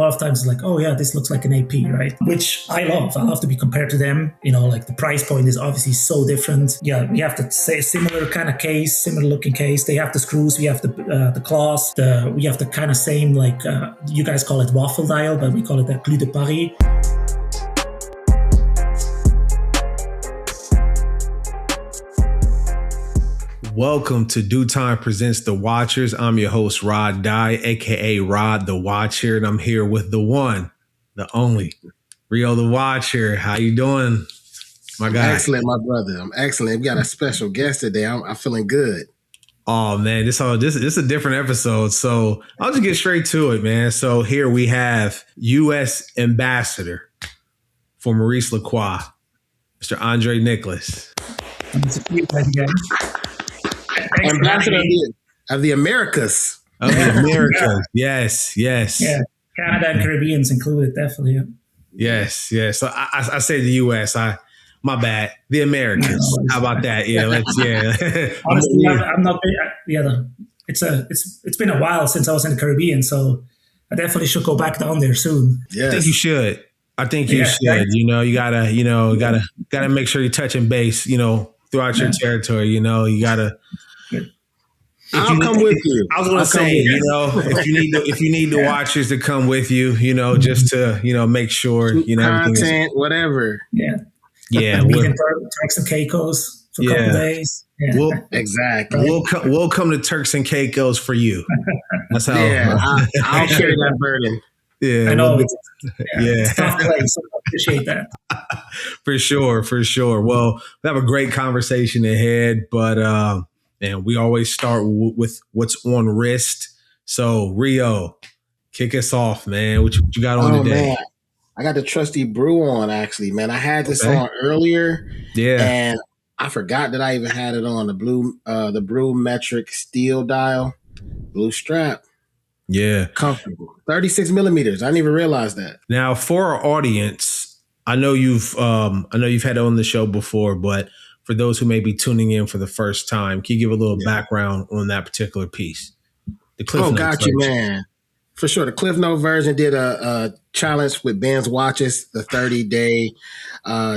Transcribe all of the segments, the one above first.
lot of times it's like, oh yeah, this looks like an AP, right? Which I love. I love to be compared to them. Like the price point is obviously so different. Yeah, we have to say similar kind of case, similar looking case. They have the screws, we have the claws, we have the kind of same, like you guys call it waffle dial, but we call it the clou de Paris. Welcome to Due Time Presents The Watchers. I'm your host, Rod Dye, aka Rod the Watcher, and I'm here with the one, the only, Rio the Watcher. How you doing, my guy? Excellent, my brother. I'm excellent. We got a special guest today. I'm feeling good. Oh man, this is a different episode, so I'll just get straight to it, man. So here we have U.S. Ambassador for Maurice Lacroix, Mr. André Niklaus. Ambassador of the Americas. Of the Americas, yes. Yeah, Canada and Caribbean's included, definitely. Yes. So I say the U.S. My bad. The Americas. How about that? Yeah, Honestly, I'm not. Yeah, it's been a while since I was in the Caribbean, so I definitely should go back down there soon. Yes. I think you should. You should. Right? You gotta make sure you're touching base. Throughout your territory. You gotta. I'll come with you. I was going to say, if you need the watchers to come with you, just to, make sure, content, whatever. Yeah. Meet in Turks and Caicos for a couple of days. Yeah. Exactly. We'll come to Turks and Caicos for you. That's how. Yeah, I'll carry that burden. Yeah, I know. It's a tough place. So I appreciate that. For sure. Well, we have a great conversation ahead, but and we always start with what's on wrist. So Rio, kick us off, man. What you got on today? Man. I got the trusty brew on, actually, man. I had this on earlier. Yeah. And I forgot that I even had it on the brew metric steel dial, blue strap. Yeah. Comfortable. 36 millimeters. I didn't even realize that. Now, for our audience, I know you've had it on the show before, but for those who may be tuning in for the first time, can you give a little background on that particular piece? The Cliff Notes got you, man. For sure. The Cliff Note version did a challenge with Ben's watches, the 30-day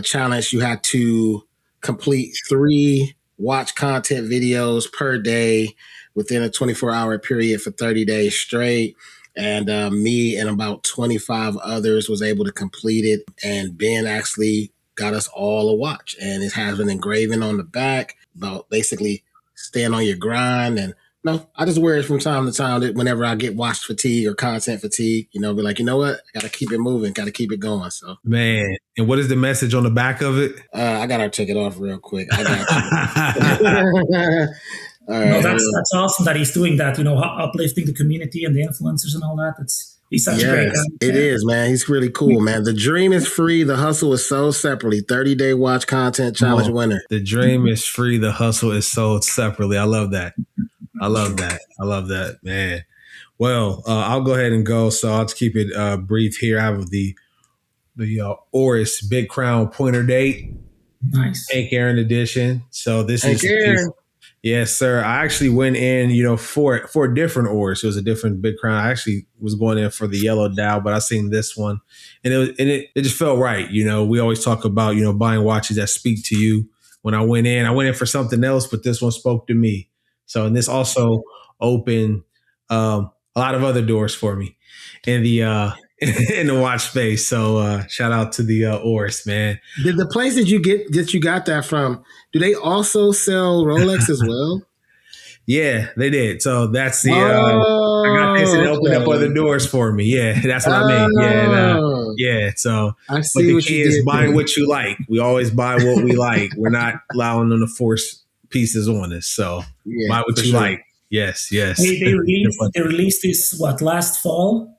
challenge. You had to complete 3 watch content videos per day within a 24-hour period for 30 days straight. And me and about 25 others was able to complete it. And Ben actually got us all a watch, and it has an engraving on the back about basically staying on your grind. And I just wear it from time to time whenever I get watch fatigue or content fatigue, be like, you know what? I got to keep it moving, got to keep it going. So, man. And what is the message on the back of it? I got to take it off real quick. I got you. All right. No, that's awesome that he's doing that, uplifting the community and the influencers and all that. He's such a great guy. It is, man. He's really cool, man. The dream is free. The hustle is sold separately. 30-day watch content challenge winner. The dream is free. The hustle is sold separately. I love that. I love that, man. Well, I'll go ahead and go. So I'll just keep it brief here. I have the Oris Big Crown Pointer Date. Nice. Hank Aaron edition. So this Hank is Aaron. Yes, sir. I actually went in, for a different Oris. It was a different Big Crown. I actually was going in for the yellow dial, but I seen this one, and it just felt right. We always talk about buying watches that speak to you. When I went in for something else, but this one spoke to me. So, and this also opened a lot of other doors for me in the in the watch space. So shout out to the Oris, man. Did the place that you got that from, do they also sell Rolex as well? Yeah, they did. So that's the I got this and it opened up other doors for me. Yeah, that's what I mean. Yeah. So I see, but the key is buying what you like. We always buy what we like. We're not allowing them to force pieces on us. So buy what you like. Yes. They released this last fall?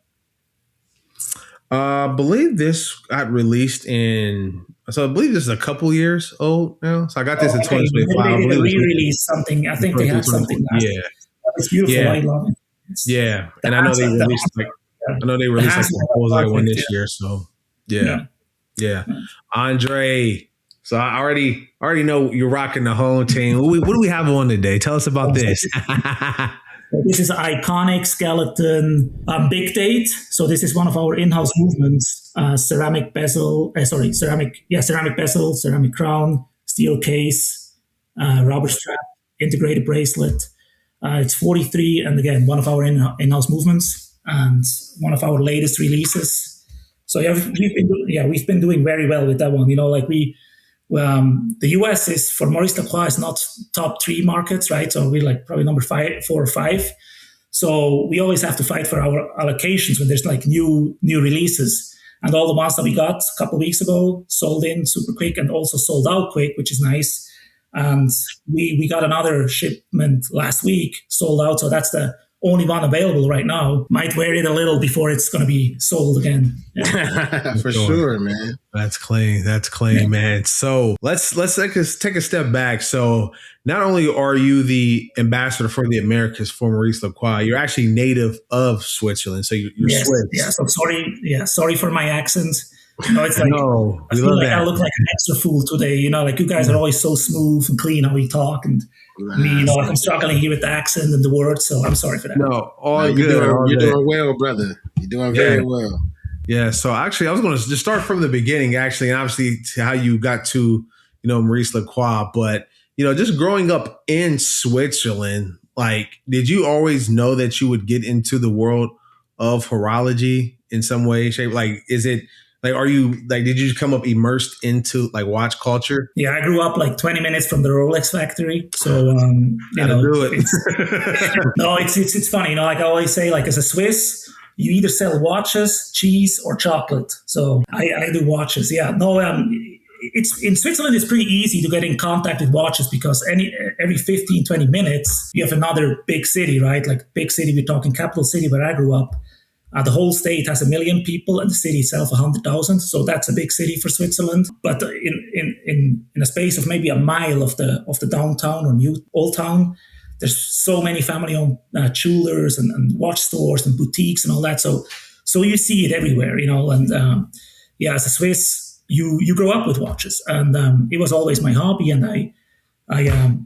I believe this got released so I believe this is a couple years old now. So I got this in 2025. They re-released something. I think they had something last year. It's beautiful. I love it. And I know they released the Bullseye one this year. So yeah. Andre. So I already know you're rocking the home team. What do we have on today? Tell us about this. This is iconic skeleton big date. So this is one of our in-house movements. Ceramic bezel, ceramic bezel, ceramic crown, steel case, rubber strap, integrated bracelet. It's 43, and again, one of our in-house movements and one of our latest releases. So we've been doing very well with that one. Like the US is for Maurice Lacroix is not top 3 markets, right? So we're like probably number 4 or 5. So we always have to fight for our allocations when there's like new releases. And all the ones that we got a couple of weeks ago sold in super quick and also sold out quick, which is nice. And we got another shipment last week, sold out. So that's the only one available right now. Might wear it a little before it's going to be sold again. Yeah. For sure, man. That's clean. That's clean, yeah. Man. So let's take a step back. So not only are you the ambassador for the Americas for Maurice Lacroix, you're actually native of Switzerland. So you're yes, Swiss. Yeah. So sorry for my accent. It's like no, I feel like I look like an extra fool today. Like you guys are always so smooth and clean how you talk, and me, like I'm struggling here with the accent and the words. So I'm sorry for that. No, all good. You're doing well, brother. You're doing very well. Yeah. So actually, I was going to just start from the beginning, actually, and obviously to how you got to Maurice Lacroix, but just growing up in Switzerland, like, did you always know that you would get into the world of horology in some way, shape? Like, is it? Like, are you like? Did you come up immersed into like watch culture? Yeah, I grew up like 20 minutes from the Rolex factory, so do it. It's funny. Like I always say, like as a Swiss, you either sell watches, cheese, or chocolate. So I do watches. Yeah, no. It's in Switzerland. It's pretty easy to get in contact with watches because every 15, 20 minutes you have another big city, right? Like big city. We're talking capital city where I grew up. The whole state has 1 million people, and the city itself 100,000. So that's a big city for Switzerland. But in a space of maybe a mile of the downtown or new old town, there's so many family-owned jewelers and watch stores and boutiques and all that. So you see it everywhere, And as a Swiss, you grow up with watches, and it was always my hobby. And I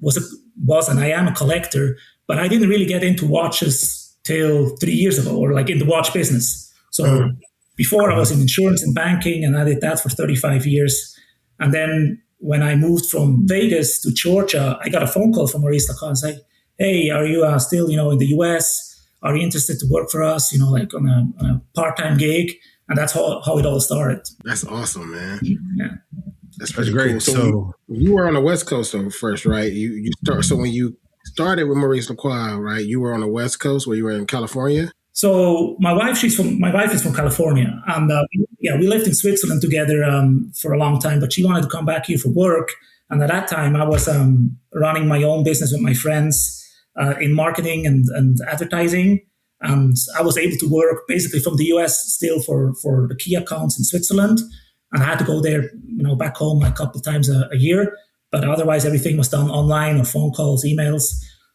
was and I am a collector, but I didn't really get into watches till 3 years ago, or like in the watch business. So before I was in insurance and banking, and I did that for 35 years. And then when I moved from Vegas to Georgia, I got a phone call from Maurice Lacroix and said, "Hey, are you still, in the US? Are you interested to work for us, like on a part-time gig?" And that's how it all started. That's awesome, man. Yeah. That's great. Cool. So you were on the West Coast though first, right? So when you started with Maurice Lacroix, right? You were on the West Coast where you were in California? So my wife is from California. And we lived in Switzerland together for a long time, but she wanted to come back here for work. And at that time, I was running my own business with my friends in marketing and advertising. And I was able to work basically from the US still for the key accounts in Switzerland. And I had to go there, back home like a couple of times a year. But otherwise, everything was done online or phone calls, emails.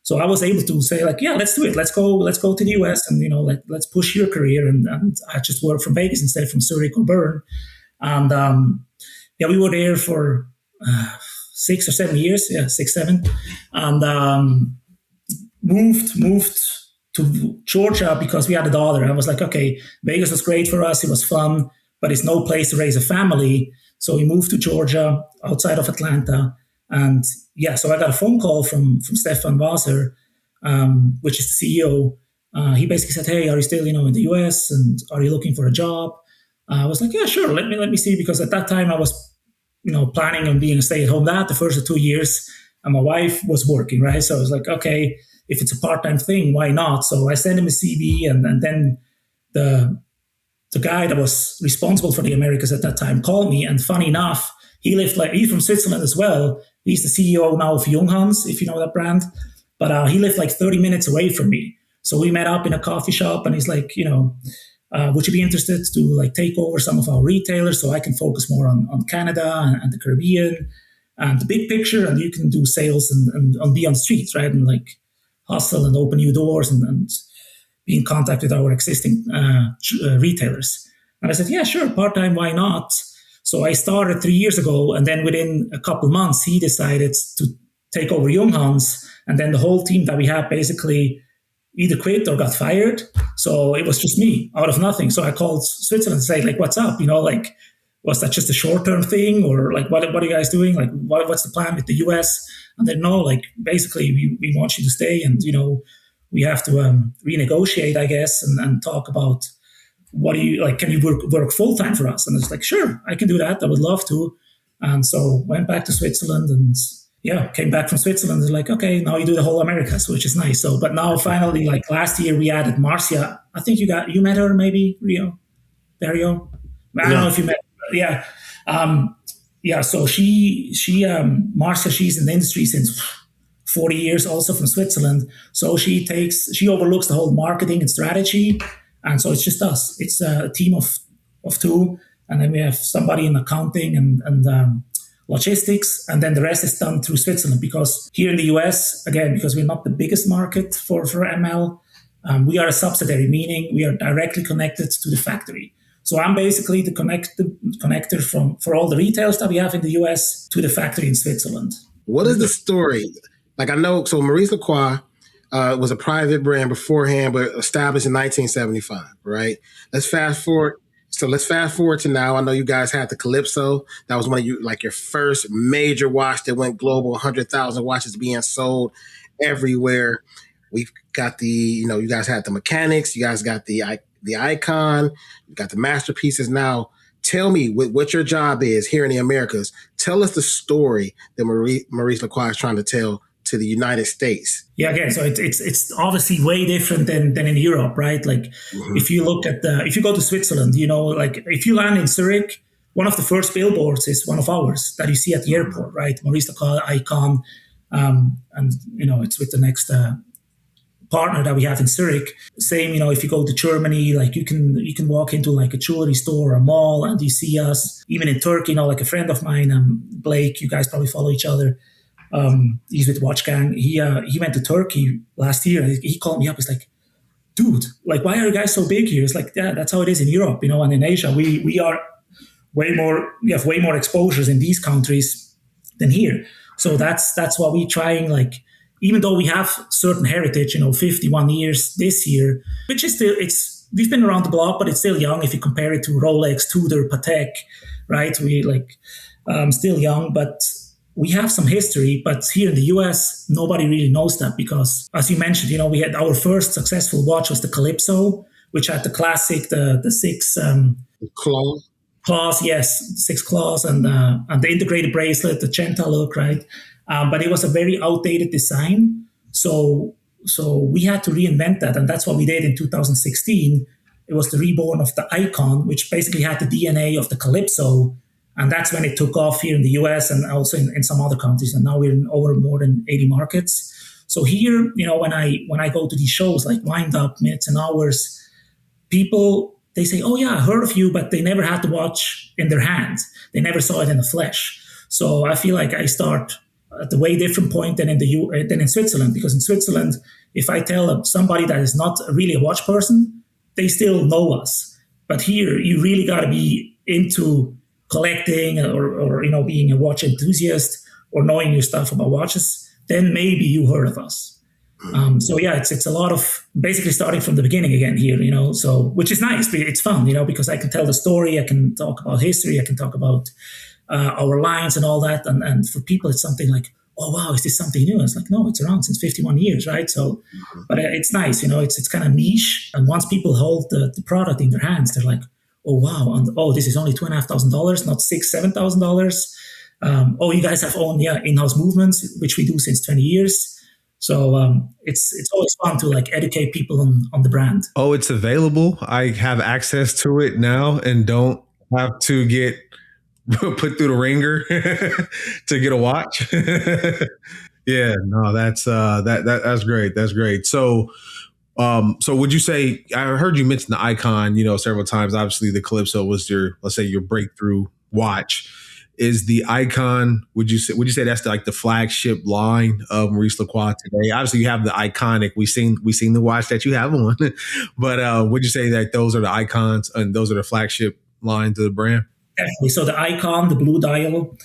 So I was able to say, like, yeah, let's do it. Let's go to the US and, let's push your career. And I just work from Vegas instead from Zurich or Bern. And we were there for 6 or 7 years. Yeah, 6, 7. And moved to Georgia because we had a daughter. I was like, okay, Vegas was great for us. It was fun, but it's no place to raise a family. So we moved to Georgia outside of Atlanta. And so I got a phone call from Stefan Waser, which is the CEO. He basically said, "Hey, are you still, in the US, and are you looking for a job?" I was like, "Yeah, sure. Let me see," because at that time I was, planning on being a stay-at-home dad the first 2 years, and my wife was working, right? So I was like, okay, if it's a part-time thing, why not? So I sent him a CV, and then the guy that was responsible for the Americas at that time called me, and funny enough, he's from Switzerland as well. He's the CEO now of Junghans, if you know that brand. But he lived like 30 minutes away from me. So we met up in a coffee shop, and he's like, would you be interested to like take over some of our retailers so I can focus more on Canada and the Caribbean and the big picture, and you can do sales and be on the streets, right? And like hustle and open new doors and be in contact with our existing retailers. And I said, yeah, sure, part-time, why not? So I started 3 years ago, and then within a couple months, he decided to take over Junghans, and then the whole team that we had basically, either quit or got fired. So it was just me out of nothing. So I called Switzerland and say, like, what's up? Like, was that just a short-term thing, or like, what are you guys doing? Like, what's the plan with the US? And then no, like, basically we want you to stay, and we have to renegotiate, I guess, and talk about what do you like. Can you work full time for us? And it's like, sure, I can do that. I would love to. And so went back to Switzerland, and came back from Switzerland. They're like, okay, now you do the whole Americas, which is nice. So, but now finally, like last year, we added Marcia. I think you met her, maybe Rio, Dario. I don't know if you met. Yeah. So Marcia, she's in the industry since 40 years, also from Switzerland. So she overlooks the whole marketing and strategy. And so it's just us. It's a team of two. And then we have somebody in accounting and logistics. And then the rest is done through Switzerland, because here in the US, again, because we're not the biggest market for ML, we are a subsidiary, meaning we are directly connected to the factory. So I'm basically the connector for all the retails that we have in the US to the factory in Switzerland. What is the story? Like, I know, so Maurice Lacroix was a private brand beforehand, but established in 1975, right? Let's fast forward to now. I know you guys had the Calypso. That was one of your first major watch that went global, 100,000 watches being sold everywhere. We've got you guys had the Mechanics. You guys got the Icon. You got the Masterpieces. Now, tell me what your job is here in the Americas. Tell us the story that Maurice Lacroix is trying to tell to the United States. Yeah, again, so it's obviously way different than in Europe, right? Like, if you look at if you go to Switzerland, like if you land in Zurich, one of the first billboards is one of ours that you see at the airport, right? Maurice Lacroix Icon, and it's with the next partner that we have in Zurich. Same, if you go to Germany, like you can walk into like a jewelry store or a mall and you see us. Even in Turkey, like a friend of mine, Blake, you guys probably follow each other. He's with Watch Gang. He went to Turkey last year, and he called me up. He's like, dude, like, why are you guys so big here? It's like, yeah, that's how it is in Europe, and in Asia, we are we have way more exposures in these countries than here. So that's what we trying, like, even though we have certain heritage, 51 years this year, which is still, we've been around the block, but it's still young if you compare it to Rolex, Tudor, Patek, right? We still young, but we have some history. But here in the US, nobody really knows that, because as you mentioned, we had our first successful watch was the Calypso, which had the classic, the six claws, yes, 6 claws, and the integrated bracelet, the Genta look, right? But it was a very outdated design. So we had to reinvent that. And that's what we did in 2016. It was the reborn of the Icon, which basically had the DNA of the Calypso. And that's when it took off here in the US and also in some other countries. And now we're in over more than 80 markets. So here, when I go to these shows like Wind Up, Minutes and Hours, people, they say, oh yeah, I heard of you, but they never had the watch in their hand. They never saw it in the flesh. So I feel like I start at a way different point than in Switzerland, because in Switzerland, if I tell somebody that is not really a watch person, they still know us. But here, you really got to be into collecting or being a watch enthusiast or knowing your stuff about watches. Then maybe you heard of us. So yeah, it's a lot of basically starting from the beginning again here, so, which is nice. It's fun, because I can tell the story, I can talk about history, I can talk about our lines and all that. And for people, it's something like, oh, wow, is this something new? And it's like, no, it's around since 51 years, right? So, but it's nice, it's kind of niche. And once people hold the product in their hands, they're like, oh, wow. And this is only $2,500, not $6,000-$7,000. You guys have own, in-house movements, which we do since 20 years. So it's always fun to like educate people on the brand. Oh, it's available. I have access to it now and don't have to get put through the ringer to get a watch. Yeah, no, that's great. That's great. So would you say, I heard you mention the Icon, several times. Obviously the Calypso was let's say your breakthrough watch. Is the Icon, would you say that's the flagship line of Maurice Lacroix today? Obviously you have the Iconic. We seen the watch that you have on, but would you say that those are the icons and those are the flagship lines of the brand? Definitely. So the Icon, the blue dial,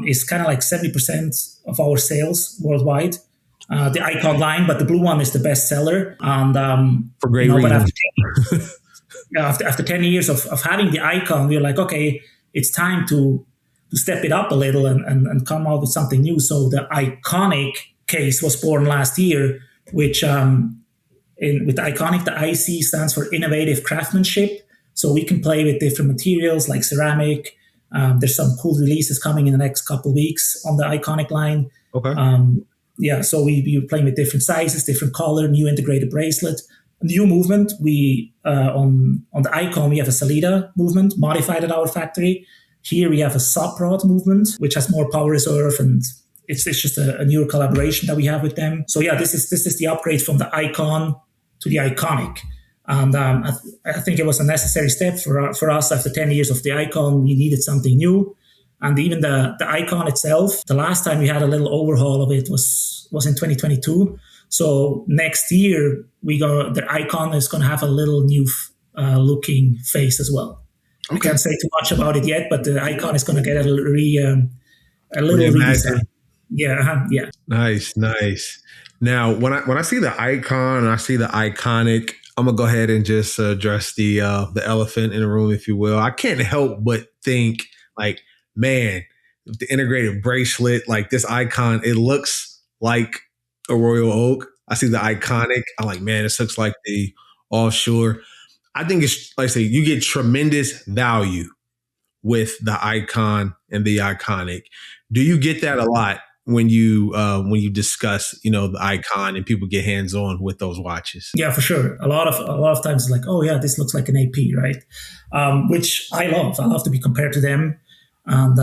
is kind of like 70% of our sales worldwide. the Icon line, but the blue one is the best seller. And For great but reason. after 10 years of having the Icon, we were like, okay, it's time to step it up a little and come out with something new. So the Iconic case was born last year, which with the Iconic, the IC stands for innovative craftsmanship. So we can play with different materials like ceramic. There's some cool releases coming in the next couple of weeks on the Iconic line. Okay. So we were playing with different sizes, different color, new integrated bracelet. New movement, we on the Icon, we have a Salida movement modified at our factory. Here we have a Soprod movement, which has more power reserve, and it's just a newer collaboration that we have with them. So yeah, this is the upgrade from the Icon to the Iconic. And I think it was a necessary step for us after 10 years of the Icon. We needed something new. And even the Icon itself, the last time we had a little overhaul of it was in 2022. So next year, the Icon is going to have a little new looking face as well. Okay. I can't say too much about it yet, but the Icon is going to get a little redesign. Yeah. Nice. Now, when I see the Icon and I see the Iconic, I'm gonna go ahead and just address the elephant in the room, if you will. I can't help but think, like, man, the integrated bracelet, like this Icon, it looks like a Royal Oak. I see the Iconic. I'm like, man, this looks like the offshore. I think it's, like I say, you get tremendous value with the Icon and the Iconic. Do you get that a lot when you discuss, the Icon and people get hands on with those watches? Yeah, for sure. A lot of times it's like, oh yeah, this looks like an AP, right? Which I love. I love to be compared to them, and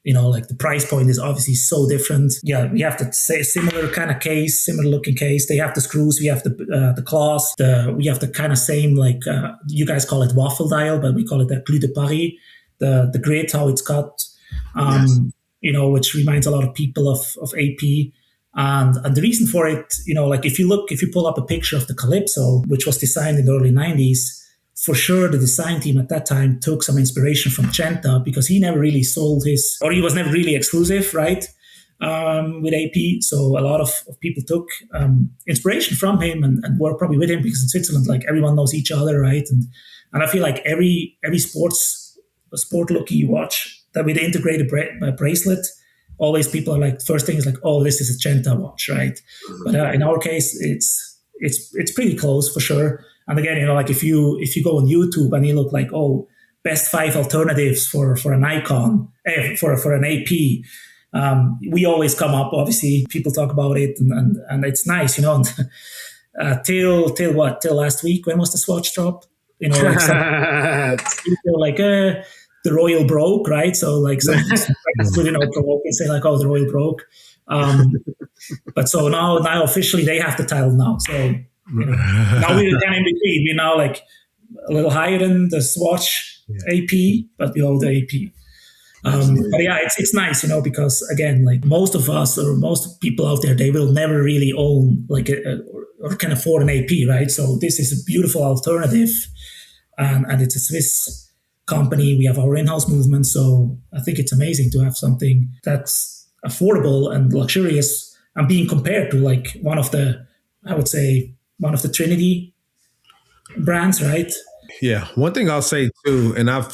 like the price point is obviously so different. Yeah, we have to say similar kind of case, similar looking case. They have the screws, we have the claws, we have the kind of same, like you guys call it waffle dial, but we call it the clou de Paris. The grid, how it's cut. Yes. Which reminds a lot of people of AP. And the reason for it, like if you pull up a picture of the Calypso, which was designed in the early 90s, for sure the design team at that time took some inspiration from Genta, because he never really he was never really exclusive, right, with AP. So a lot of people took inspiration from him and were probably with him, because in Switzerland, like, everyone knows each other, right? And I feel like every sport looky watch that with the integrated bracelet, always people are like, first thing is like, oh, this is a Genta watch, right? But in our case, it's pretty close for sure. And again, like if you go on YouTube and you look like, oh, best 5 alternatives for an Icon, for an AP, we always come up. Obviously, people talk about it, and it's nice, And, till last week, when was the Swatch drop? Like people like the Royal broke, right? So like some provoke and say like, oh, the Royal broke. But so now officially they have the title now. So now we're kind of in between. We're now like a little higher than the Swatch AP, but below the AP. But yeah, it's nice, because again, like most of us or most people out there, they will never really own like or can afford an AP, right? So this is a beautiful alternative, and it's a Swiss company. We have our in-house movement, so I think it's amazing to have something that's affordable and luxurious, and being compared to like one of the Trinity brands, right? Yeah. One thing I'll say too, and I've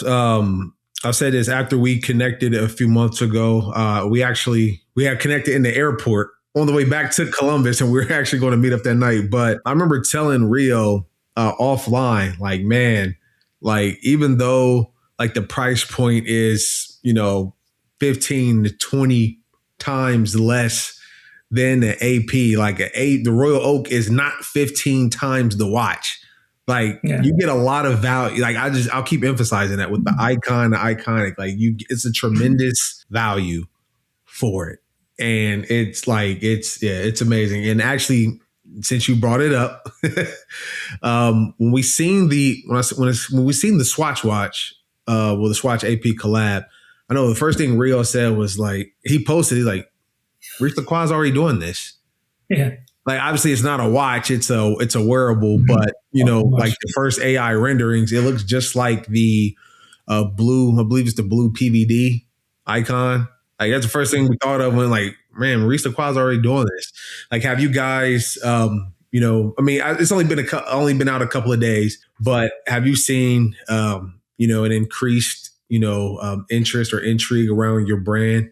said this after we connected a few months ago. We had connected in the airport on the way back to Columbus, and we were actually going to meet up that night. But I remember telling Rio offline, like, man, like, even though like the price point is, 15 to 20 times less than the AP, like the Royal Oak is not 15 times the watch. Like you get a lot of value. Like I'll keep emphasizing that with the Icon, the Iconic, like it's a tremendous value for it. And it's like, it's amazing. And actually, since you brought it up, when we seen the Swatch watch, the Swatch AP collab, I know the first thing Rio said was like, he's like, Maurice Lacroix already doing this. Yeah. Like obviously it's not a watch, it's a wearable, but like the first AI renderings, it looks just like the blue, I believe it's the blue PVD Icon. Like that's the first thing we thought of when like man, Maurice Lacroix is already doing this. Like, have you guys, it's only been out a couple of days, but have you seen, an increased, interest or intrigue around your brand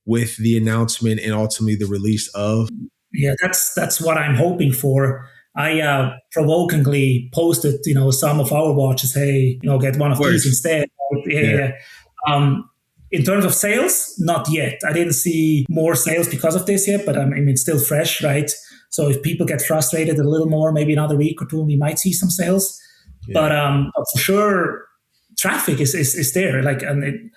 with the announcement and ultimately the release of? Yeah, that's what I'm hoping for. I provokingly posted, some of our watches. Hey, get one of these instead. Yeah. In terms of sales, not yet. I didn't see more sales because of this yet, but it's still fresh, right? So if people get frustrated a little more, maybe another week or two, we might see some sales. Yeah. But for sure, traffic is there. Like, and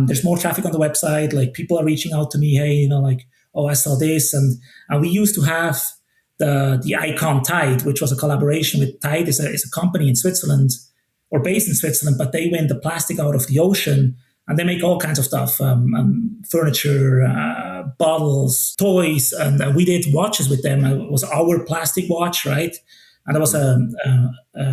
there's more traffic on the website. Like, people are reaching out to me. Hey, oh, I saw this, and we used to have the icon Tide, which was a collaboration with Tide. Is a company in Switzerland, or based in Switzerland, but they win the plastic out of the ocean. And they make all kinds of stuff, furniture, bottles, toys. And we did watches with them. It was our plastic watch, right? And there was a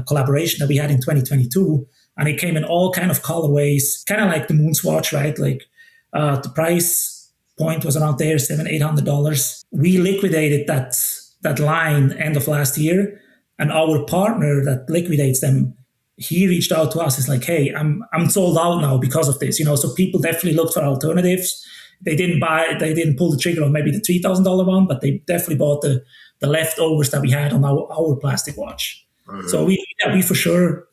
collaboration that we had in 2022. And it came in all kind of colorways, kind of like the Moon Swatch, right? Like the price point was around there, $700-800. We liquidated that line end of last year. And our partner that liquidates them, he reached out to us. It's like, hey, I'm sold out now because of this. So people definitely looked for alternatives. They didn't pull the trigger on maybe the $3,000 one, but they definitely bought the leftovers that we had on our plastic watch. Mm-hmm. So we for sure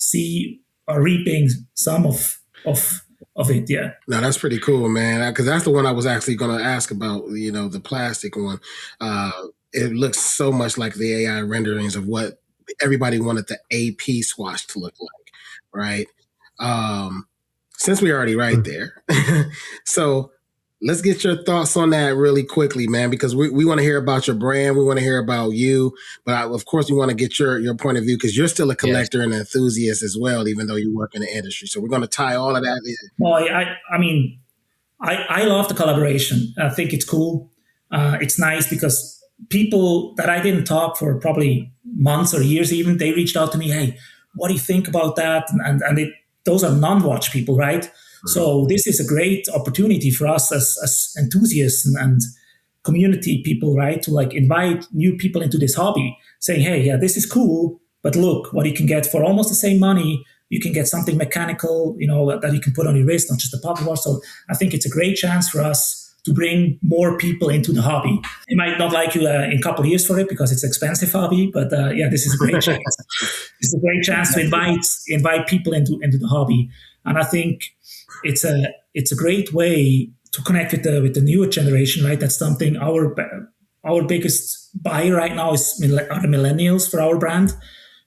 are reaping some of it. Yeah. No, that's pretty cool, man. Because that's the one I was actually going to ask about. The plastic one. It looks so much like the AI renderings of what everybody wanted the AP swatch to look like, right? Since we're already right there. So let's get your thoughts on that really quickly, man, because we want to hear about your brand. We want to hear about you. But of course, we want to get your point of view because you're still a collector and enthusiast as well, even though you work in the industry. So we're going to tie all of that in. Well, I love the collaboration. I think it's cool. It's nice because people that I didn't talk for probably months or years even, they reached out to me, hey, what do you think about that? And those are non-watch people, right? Mm-hmm. So this is a great opportunity for us as enthusiasts and community people, right? To invite new people into this hobby, saying, hey, yeah, this is cool, but look what you can get for almost the same money. You can get something mechanical, that you can put on your wrist, not just a pocket watch. So I think it's a great chance for us to bring more people into the hobby. They might not like you in a couple of years for it because it's an expensive hobby, but this is a great chance. It's a great chance to invite people into the hobby, and I think it's a great way to connect with the newer generation, right? That's something our biggest buyer right now are the millennials for our brand.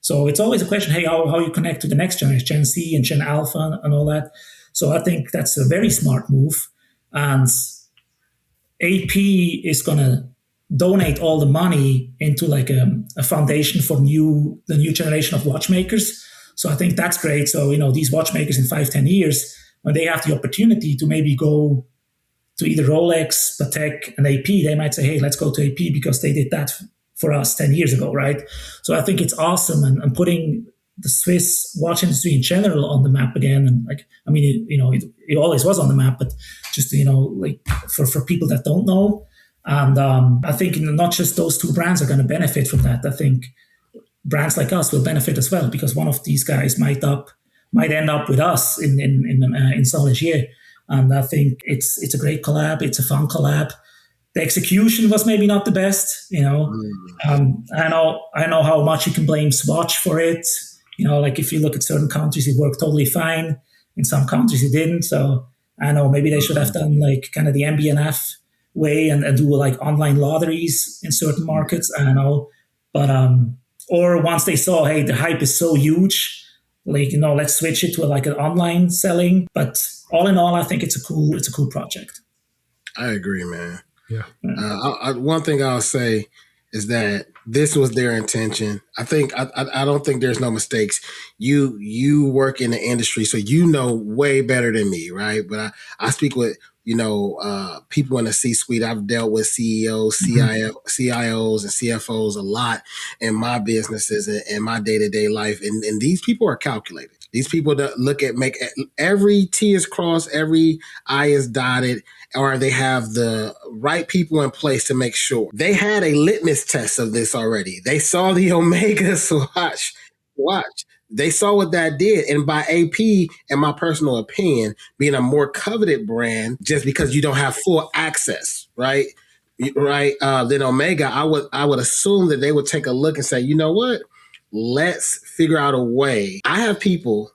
So it's always a question, hey, how you connect to the next generation, Gen Z and Gen Alpha and all that. So I think that's a very smart move, and AP is going to donate all the money into a foundation for the new generation of watchmakers. So I think that's great. So, these watchmakers in 5-10 years, when they have the opportunity to maybe go to either Rolex, Patek, and AP, they might say, hey, let's go to AP because they did that for us 10 years ago, right? So I think it's awesome and putting the Swiss watch industry in general on the map again. And it always was on the map, but just, for people that don't know. And I think not just those two brands are going to benefit from that. I think brands like us will benefit as well because one of these guys might end up with us in Saint-Léger. And I think it's a great collab. It's a fun collab. The execution was maybe not the best, I know how much you can blame Swatch for it. If you look at certain countries, it worked totally fine. In some countries, it didn't. So I know maybe they should have done kind of the MBNF way and do online lotteries in certain markets. I don't know. But, or once they saw, hey, the hype is so huge, let's switch it to an online selling. But all in all, I think it's a cool project. I agree, man. Yeah. One thing I'll say is this was their intention. I don't think there's no mistakes. You work in the industry, so you know way better than me, right? But I speak with people in the C-suite. I've dealt with CEOs, CIOs, and CFOs a lot in my businesses and my day-to-day life, and these people are calculated. These people that make every T is crossed, every I is dotted, or they have the right people in place to make sure. They had a litmus test of this already. They saw the Omega Swatch. They saw what that did. And by AP, in my personal opinion, being a more coveted brand, just because you don't have full access, right? Right. Then Omega, I would assume that they would take a look and say, you know what? Let's figure out a way. I have people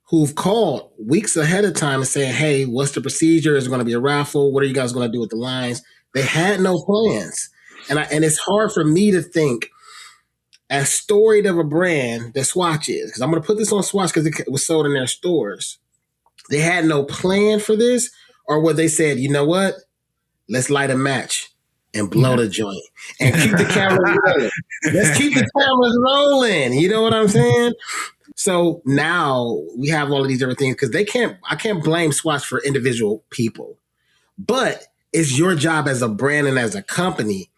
who've called weeks ahead of time and saying, hey, what's the procedure? Is it going to be a raffle? What are you guys going to do with the lines? They had no plans. And it's hard for me to think, as storied of a brand that Swatch is, because I'm going to put this on Swatch because it was sold in their stores. They had no plan for this, or what they said, you know what? Let's light a match and blow the joint and keep the cameras rolling. Let's keep the cameras rolling. You know what I'm saying? So now we have all of these different things because I can't blame Swatch for individual people, but it's your job as a brand and as a company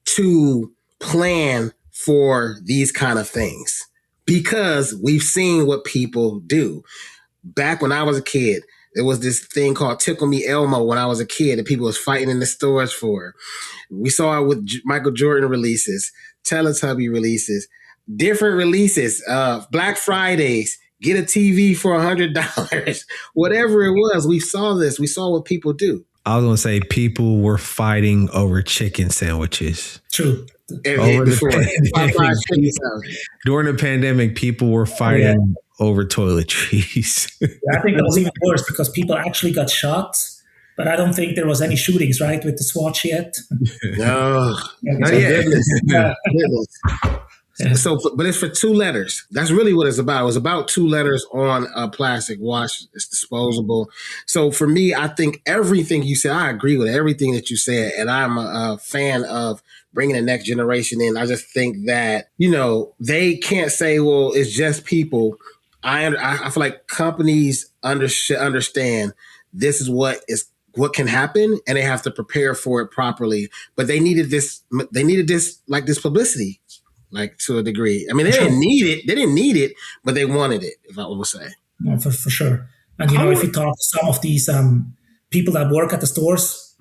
to plan for these kind of things, because we've seen what people do. Back when I was a kid, there was this thing called Tickle Me Elmo when I was a kid that people was fighting in the stores for. We saw it with Michael Jordan releases, Teletubby releases, different releases, Black Fridays, get a TV for $100, whatever it was. We saw this. We saw what people do. I was going to say people were fighting over chicken sandwiches. True. During the pandemic, people were fighting over toiletries. I think that was even worse because people actually got shot, but I don't think there was any shootings, right, with the Swatch yet. No, not yet. Yeah. So, but it's for 2 letters. That's really what it's about. It was about 2 letters on a plastic watch. It's disposable. So for me, I think everything you said, I agree with everything that you said. And I'm a fan of bringing the next generation in. I just think that, they can't say, well, it's just people. I feel like companies understand this is what can happen, and they have to prepare for it properly. But they needed this publicity. Like, to a degree. I mean, they didn't need it, but they wanted it, if I would say. No, for sure. And, if you talk to some of these people that work at the stores,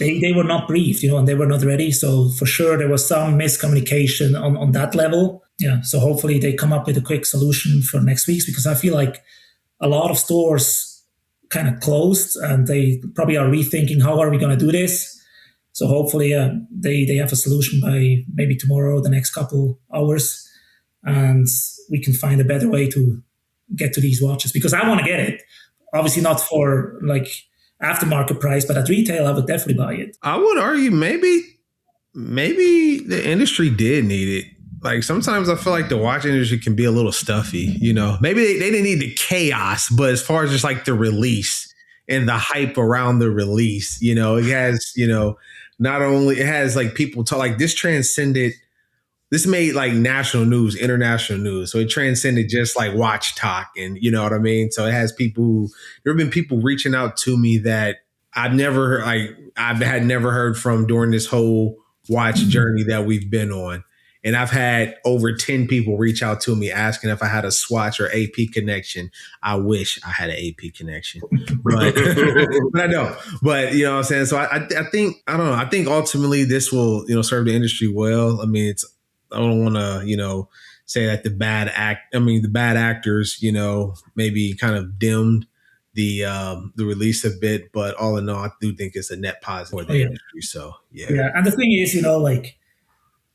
they were not briefed, and they were not ready. So for sure, there was some miscommunication on that level. Yeah. So hopefully they come up with a quick solution for next week's, because I feel like a lot of stores kind of closed and they probably are rethinking, how are we going to do this? So hopefully they have a solution by maybe tomorrow, the next couple hours, and we can find a better way to get to these watches, because I want to get it. Obviously not for like aftermarket price, but at retail, I would definitely buy it. I would argue maybe the industry did need it. Like, sometimes I feel like the watch industry can be a little stuffy, Maybe they didn't need the chaos, but as far as just like the release and the hype around the release, it has, not only it has like people talk, like this made like national news, international news. So it transcended just like watch talk, and you know what I mean? So it has there have been people reaching out to me that I've had never heard from during this whole watch journey that we've been on. And I've had over 10 people reach out to me asking if I had a Swatch or AP connection. I wish I had an AP connection, but, but I don't. But you know what I'm saying? So I think, I don't know. I think ultimately this will, serve the industry well. I mean, I don't want to, say that the bad actors, maybe kind of dimmed the release a bit, but all in all, I do think it's a net positive for the industry. So yeah. And the thing is,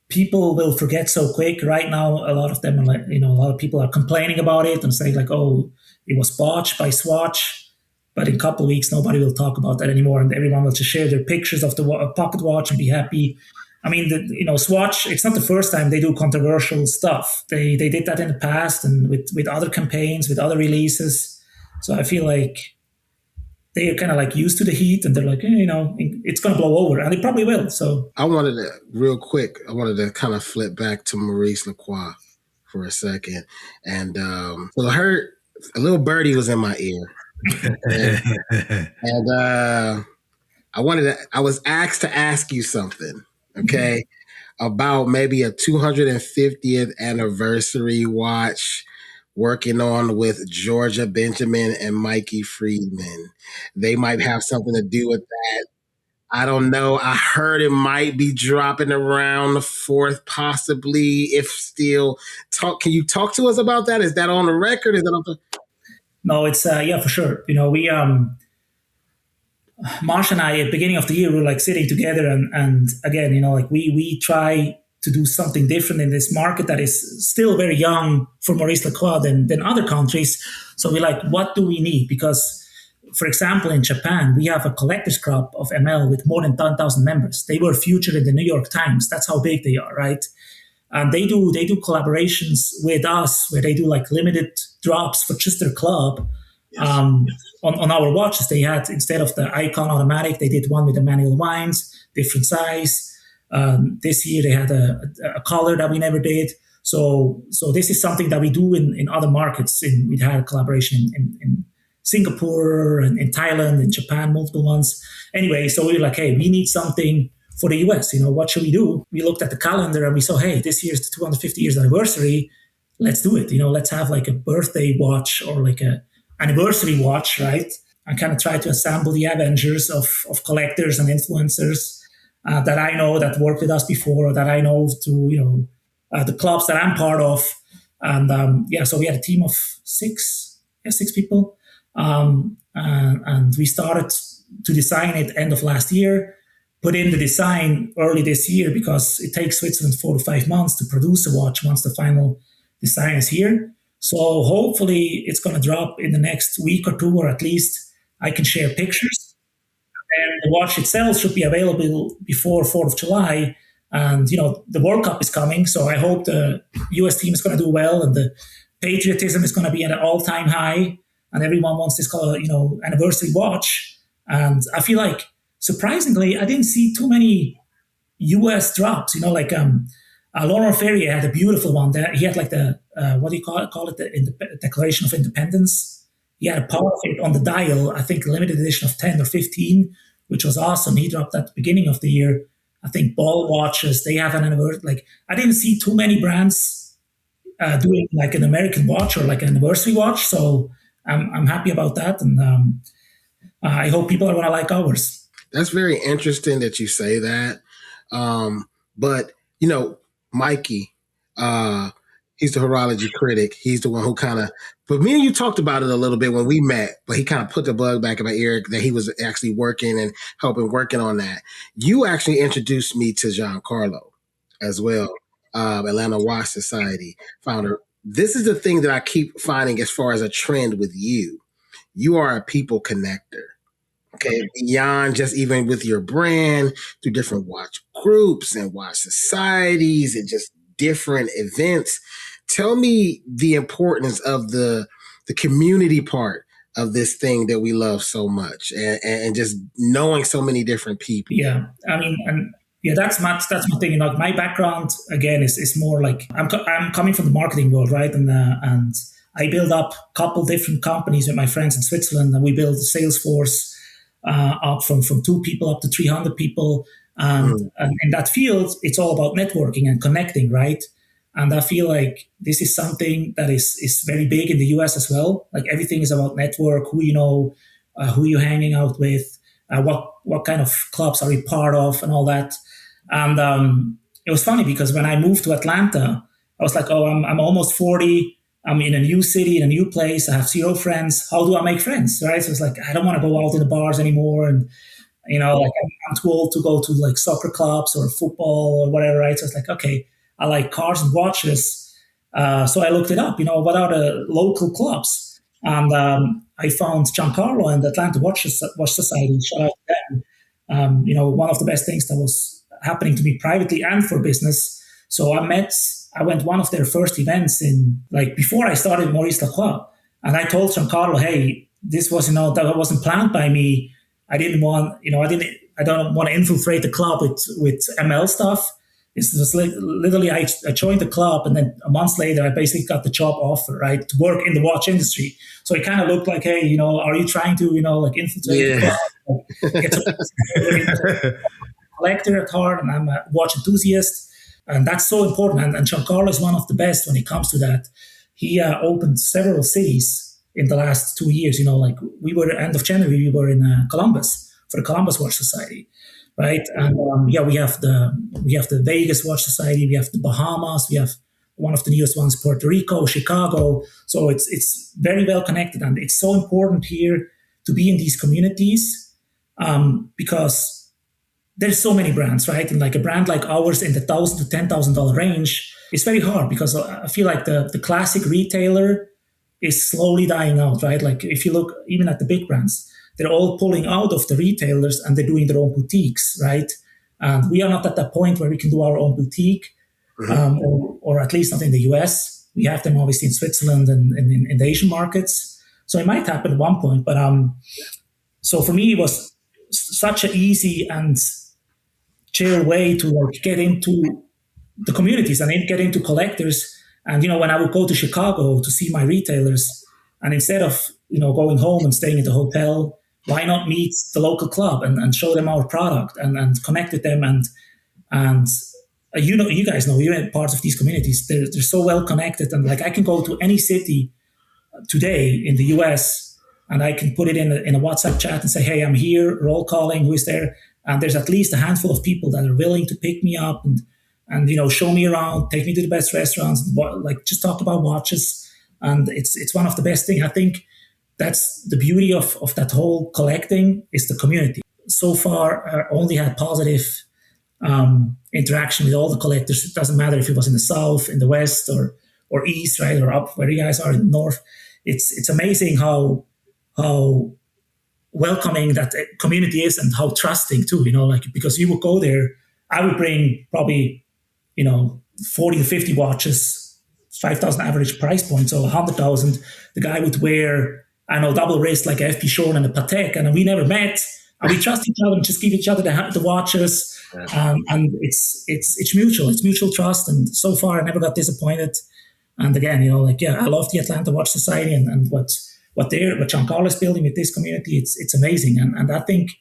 people will forget so quick. Right now, a lot of them are like, a lot of people are complaining about it and saying like, oh, it was botched by Swatch. But in a couple of weeks, nobody will talk about that anymore. And everyone will just share their pictures of the pocket watch and be happy. I mean, Swatch, it's not the first time they do controversial stuff. They did that in the past and with other campaigns, with other releases. So I feel like they are kind of like used to the heat, and they're like, it's going to blow over, and it probably will. So I wanted to kind of flip back to Maurice Lacroix for a second. And so a little birdie was in my ear. and I was asked to ask you something, okay, about maybe a 250th anniversary watch, working on with Georgia Benjamin and Mikey Friedman. They might have something to do with that. I don't know. I heard it might be dropping around the fourth, possibly, if still. Can you talk to us about that? Is that on the record? Is that on the No, it's yeah, for sure. We Marsh and I at the beginning of the year we were like sitting together and again, like we try to do something different in this market that is still very young for Maurice Lacroix than other countries. So we're like, what do we need? Because for example, in Japan, we have a collector's club of ML with more than 10,000 members. They were featured in the New York Times. That's how big they are, right? And they do collaborations with us where they do like limited drops for just their club. Yes. On our watches, they had, instead of the Icon automatic, they did one with the manual winds, different size. This year they had a color that we never did. So this is something that we do in other markets. We had a collaboration in Singapore and in Thailand, in Japan, multiple ones. Anyway, so we were like, hey, we need something for the US. What should we do? We looked at the calendar and we saw, hey, this year's the 250 years anniversary. Let's do it. Let's have like a birthday watch or like a anniversary watch, right? And kind of try to assemble the Avengers of collectors and influencers that I know that worked with us before, or that I know through, the clubs that I'm part of. And so we had a team of six people. And we started to design it end of last year, put in the design early this year because it takes Switzerland 4 to 5 months to produce a watch once the final design is here. So hopefully it's going to drop in the next week or two, or at least I can share pictures. And the watch itself should be available before 4th of July. And, the World Cup is coming. So I hope the US team is going to do well and the patriotism is going to be at an all-time high. And everyone wants this anniversary watch. And I feel like, surprisingly, I didn't see too many US drops. Laurent Ferrier had a beautiful one. He had like the, what do you call it? The Declaration of Independence. He had a part of it on the dial, I think a limited edition of 10 or 15, which was awesome. He dropped at the beginning of the year. I think Ball watches, they have an anniversary. Like, I didn't see too many brands doing like an American watch or like an anniversary watch. So I'm happy about that, and I hope people are going to like ours. That's very interesting that you say that. But Mikey, he's the horology critic. He's the one who kind of, but me and you talked about it a little bit when we met, but he kind of put the bug back in my ear that he was actually working on that. You actually introduced me to Giancarlo as well, Atlanta Watch Society founder. This is the thing that I keep finding as far as a trend with you. You are a people connector. Okay, beyond just even with your brand, through different watch groups and watch societies and just different events. Tell me the importance of the community part of this thing that we love so much, and just knowing so many different people. Yeah, I mean, and yeah, that's my thing. My background again is more like I'm coming from the marketing world, right? And I built up a couple different companies with my friends in Switzerland, and we built a sales force up from 2 people up to 300 people. And in that field, it's all about networking and connecting, right? And I feel like this is something that is very big in the US as well. Like everything is about network, who you know, who you're hanging out with, what kind of clubs are you part of, and all that. And it was funny because when I moved to Atlanta, I was like, oh, I'm almost 40. I'm in a new city, in a new place. I have 0 friends. How do I make friends, right? So it's like, I don't want to go out in the bars anymore. And, like I'm too old to go to like soccer clubs or football or whatever, right? So it's like, okay, I like cars and watches. So I looked it up, what are the local clubs? And I found Giancarlo and the Atlanta Watch Society. Shout out to them. One of the best things that was happening to me privately and for business. So I went one of their first events before I started Maurice Lacroix. And I told Giancarlo, hey, this was, that wasn't planned by me. I don't want to infiltrate the club with ML stuff. It's just literally, I joined the club, and then a month later, I basically got the job offer, right, to work in the watch industry. So it kind of looked like, hey, are you trying to, infiltrate the club? Get some collector at heart, and I'm a watch enthusiast. And that's so important. And Giancarlo is one of the best when it comes to that. he opened several cities in the last 2 years. Like we were end of January, we were in Columbus for the Columbus Watch Society, right? And we have the Vegas Watch Society, we have the Bahamas, we have one of the newest ones, Puerto Rico, Chicago. So it's very well connected, and it's so important here to be in these communities because there's so many brands, right? And like a brand like ours in the $1,000 to $10,000 range, it's very hard because I feel like the classic retailer is slowly dying out, right? Like if you look even at the big brands, they're all pulling out of the retailers and they're doing their own boutiques, right? And we are not at that point where we can do our own boutique, or at least not in the US. We have them obviously in Switzerland and in the Asian markets. So it might happen at one point, but so for me, it was such an easy and chill way to like get into the communities and then get into collectors. And when I would go to Chicago to see my retailers, and instead of going home and staying at the hotel, why not meet the local club and show them our product and connect with them and you guys know you're part of these communities. They're so well connected, and like I can go to any city today in the US and I can put it in a WhatsApp chat and say, hey, I'm here, roll calling, who is there? And there's at least a handful of people that are willing to pick me up and show me around, take me to the best restaurants, like just talk about watches. And it's one of the best things. I think that's the beauty of that whole collecting is the community. So far, I only had positive interaction with all the collectors. It doesn't matter if it was in the south, in the west, or east, right, or up where you guys are in the north. It's amazing how welcoming that community is and how trusting too. Like because you would go there, I would bring probably 40 to 50 watches, 5,000 average price point, so 100,000. The guy would wear double wrist like a FP Short and a Patek, and we never met. And we trust each other and just give each other the watches. And it's mutual. It's mutual trust. And so far, I never got disappointed. And again, I love the Atlanta Watch Society and what Jean-Claude is building with this community. It's amazing. And I think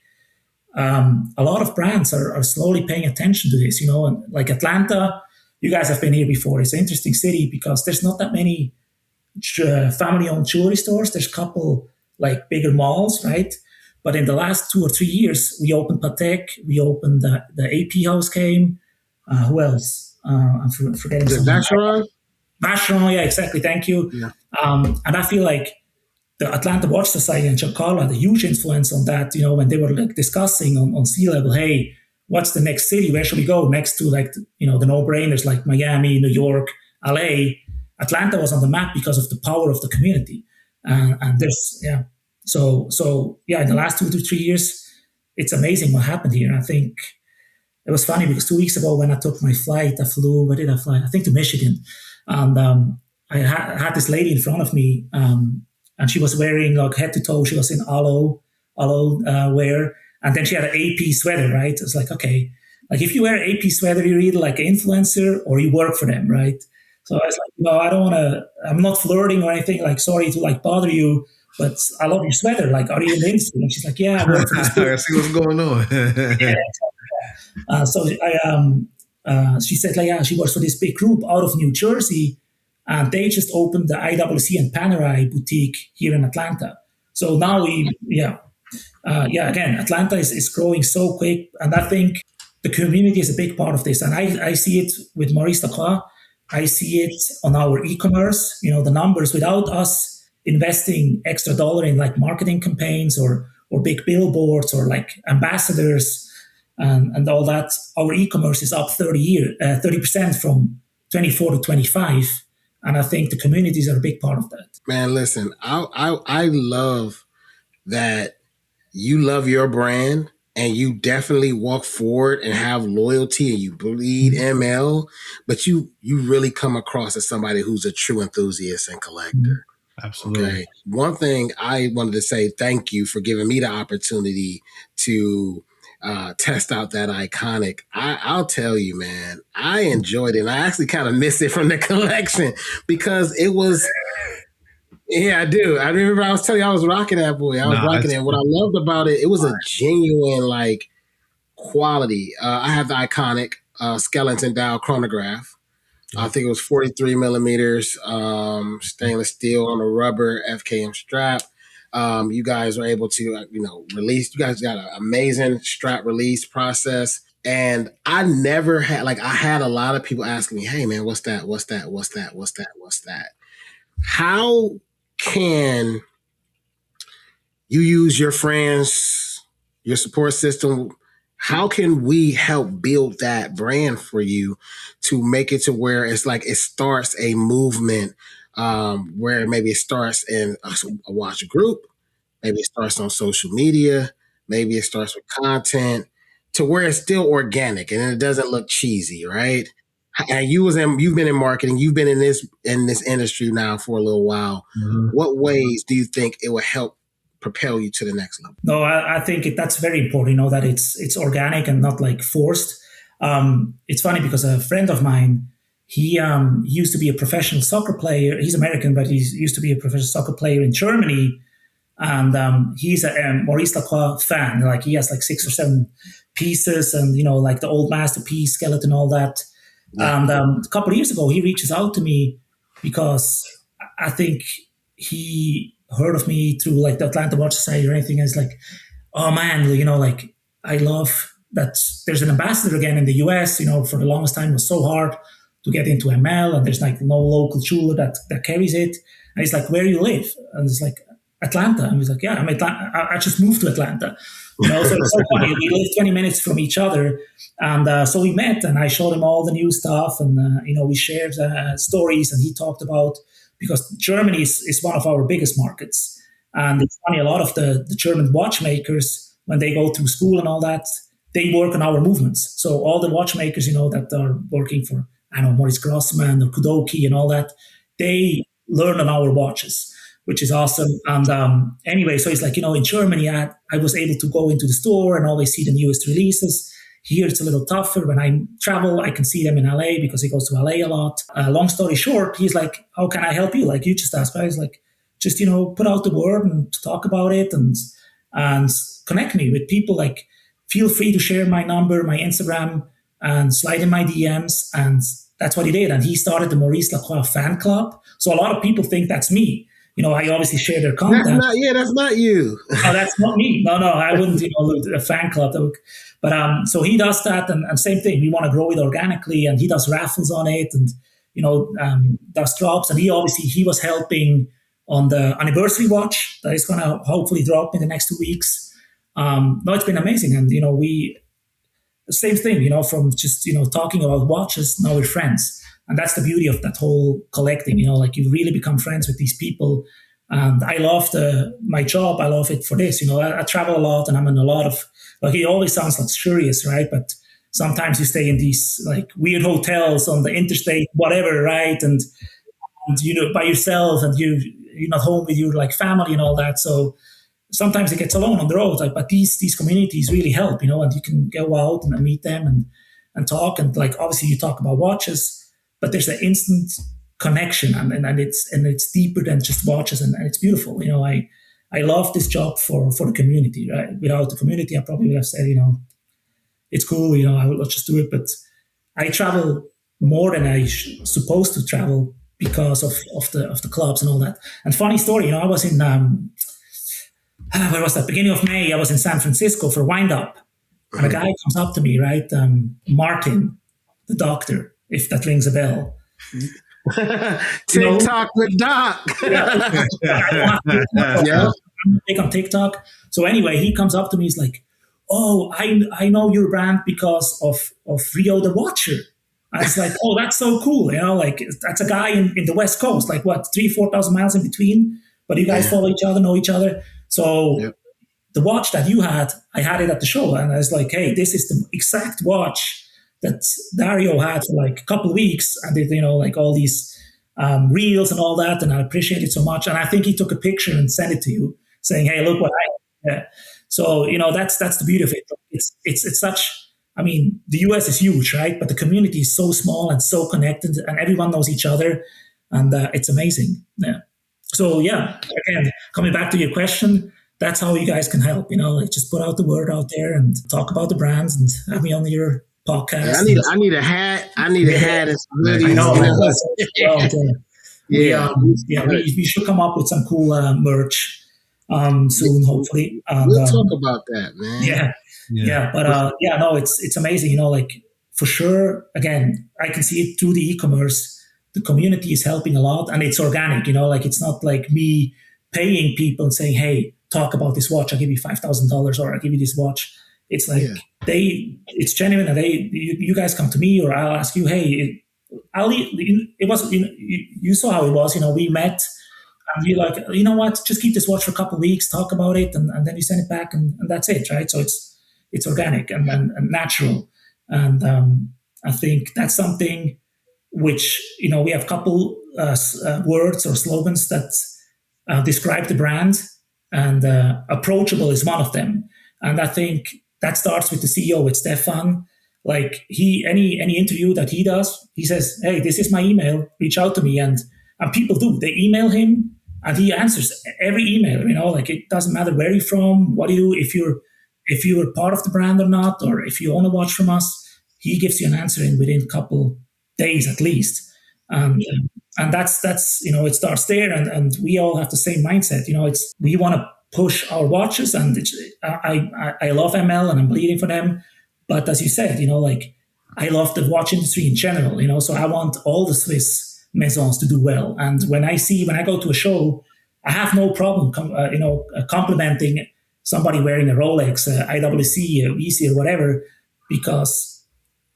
a lot of brands are slowly paying attention to this. And like Atlanta, you guys have been here before. It's an interesting city because there's not that many family-owned jewelry stores. There's a couple like bigger malls, right? But in the last 2 or 3 years, we opened Patek, we opened the AP House came. Who else? I'm forgetting something. Vacheron? Vacheron, yeah, exactly. Thank you. Yeah. And I feel like the Atlanta Watch Society and Jean-Claude had a huge influence on that, when they were like discussing on C-level, hey, what's the next city? Where should we go? Next to like, the no-brainers like Miami, New York, LA. Atlanta was on the map because of the power of the community. And there's, yeah. So in the last 2 to 3 years, it's amazing what happened here. I think it was funny because 2 weeks ago when I took my flight, where did I fly? I think to Michigan. And I had this lady in front of me, and she was wearing like head to toe. She was in aloe wear. And then she had an AP sweater, right? It's like, okay, like if you wear an AP sweater, you're either like an influencer or you work for them, right? So I was like, no, I don't want to, I'm not flirting or anything. Like, sorry to like bother you, but I love your sweater. Like, are you in the industry? And she's like, yeah, I work for this. I see what's going on. So she said, like, yeah, she works for this big group out of New Jersey, and they just opened the IWC and Panerai boutique here in Atlanta. So now again, Atlanta is growing so quick, and I think the community is a big part of this. And I see it with Maurice Lacroix. I see it on our e-commerce. The numbers without us investing extra dollar in like marketing campaigns or big billboards or like ambassadors and all that. Our e-commerce is up 30% from 24 to 25. And I think the communities are a big part of that. Man, listen, I love that you love your brand and you definitely walk forward and have loyalty and you bleed ML, but you really come across as somebody who's a true enthusiast and collector. Absolutely. Okay. One thing I wanted to say, thank you for giving me the opportunity to test out that iconic. I'll tell you, man, I enjoyed it. And I actually kind of missed it from the collection because it was, yeah, I do. I remember I was telling you I was rocking that boy. I was rocking it. What I loved about it, it was a genuine like quality. I have the iconic skeleton dial chronograph. I think it was 43 millimeters, stainless steel on a rubber FKM strap. You guys were able to, release. You guys got an amazing strap release process. And I never had, I had a lot of people asking me, hey, man, what's that? What's that? What's that? What's that? What's that? How can you use your friends, your support system? How can we help build that brand for you to make it to where it's like it starts a movement, where maybe it starts in a watch group, maybe it starts on social media, maybe it starts with content, to where it's still organic and it doesn't look cheesy, right? And you've been in marketing, you've been in this industry now for a little while. Mhm. What ways do you think it will help propel you to the next level? No, I think that's very important, that it's organic and not like forced. It's funny because a friend of mine, he used to be a professional soccer player. He's American, but he used to be a professional soccer player in Germany. And he's a Maurice Lacroix fan. Like he has like 6 or 7 pieces and, like the old masterpiece skeleton, all that. Yeah. And a couple of years ago, he reaches out to me because I think he heard of me through like the Atlanta Watch Society or anything. And it's like, oh man, like I love that there's an ambassador again in the US. For the longest time it was so hard to get into ML and there's like no local jeweler that carries it. And he's like, where do you live? And it's like, Atlanta. And he's like, yeah, I'm Atlanta. I just moved to Atlanta. So it's so funny. We live 20 minutes from each other. And so we met and I showed him all the new stuff and, we shared stories and he talked about, because Germany is one of our biggest markets. And it's funny, a lot of the German watchmakers, when they go through school and all that, they work on our movements. So all the watchmakers, that are working for, Maurice Grossman or Kudoki and all that, they learn on our watches, which is awesome. And anyway, so it's like, in Germany, I was able to go into the store and always see the newest releases. Here, it's a little tougher. When I travel, I can see them in LA because he goes to LA a lot. Long story short, he's like, how can I help you? Like you just asked, guys, like, just, put out the word and talk about it and connect me with people. Like, feel free to share my number, my Instagram, and slide in my DMs. And that's what he did. And he started the Maurice Lacroix fan club. So a lot of people think that's me. I obviously share their content. That's not you. No, that's not me. No, I wouldn't, a fan club. But so he does that, and same thing. We want to grow it organically, and he does raffles on it, and does drops. And he was helping on the anniversary watch that is going to hopefully drop in the next 2 weeks. No, it's been amazing, and the same thing. From just talking about watches, now we're friends. And that's the beauty of that whole collecting, like you really become friends with these people. And I love my job. I love it for this. I travel a lot and I'm in a lot of, like, it always sounds luxurious, right? But sometimes you stay in these like weird hotels on the interstate, whatever, right? And by yourself and you're not home with your like family and all that. So sometimes it gets alone on the road. Like, but these communities really help, and you can go out and meet them and talk. And like, obviously you talk about watches, but there's an instant connection and it's deeper than just watches and it's beautiful. I love this job for the community, right? Without the community, I probably would have said, it's cool, I will just do it. But I travel more than I supposed to travel because of the clubs and all that. And funny story, I was in, where was that? Beginning of May, I was in San Francisco for Wind Up. And a guy comes up to me, right? Martin, the doctor, if that rings a bell. TikTok with Doc. Yeah. I'm big on TikTok. So anyway, he comes up to me. He's like, "Oh, I know your brand because of Rio the Watcher." I was like, "Oh, that's so cool." Like that's a guy in the West Coast, like what, 3,000-4,000 miles in between. But you guys follow each other, know each other. So the watch that you had, I had it at the show, and I was like, "Hey, this is the exact watch that Dario had for like a couple of weeks." I did, like all these reels and all that, and I appreciate it so much. And I think he took a picture and sent it to you, saying, "Hey, look what I." Yeah. So that's the beauty of it. It's such. I mean, the US is huge, right? But the community is so small and so connected, and everyone knows each other, and it's amazing. Yeah. So yeah, again, coming back to your question, that's how you guys can help. Like just put out the word out there and talk about the brands and have me on your Yeah, podcast. I need a hat. I need a hat and some I hoodies. know, man. Yeah, We should come up with some cool merch soon, hopefully. And we'll talk about that, man. but no, it's amazing. Like for sure. Again, I can see it through the e-commerce. The community is helping a lot, and it's organic. Like it's not like me paying people and saying, "Hey, talk about this watch. I'll give you $5,000, or I'll give you this watch." It's like it's genuine, and you guys come to me, or I'll ask you, "Hey, it was you saw how it was. We met." And you're like, you know what? Just keep this watch for a couple of weeks, talk about it, and then you send it back, and that's it, right? So it's organic and natural, and I think that's something which we have a couple words or slogans that describe the brand, and approachable is one of them. And I think that starts with the CEO, with Stefan. Like any interview that he does, he says, "Hey, this is my email. Reach out to me," and people do. They email him, and he answers every email. Like it doesn't matter where you're from, what you do, if you're part of the brand or not, or if you own a watch from us, he gives you an answer within a couple days at least. And that's it starts there, and we all have the same mindset. We want to push our watches, and I love ML and I'm bleeding for them. But as you said, like I love the watch industry in general, so I want all the Swiss maisons to do well. And when I go to a show, I have no problem, complimenting somebody wearing a Rolex, IWC, EC, or whatever, because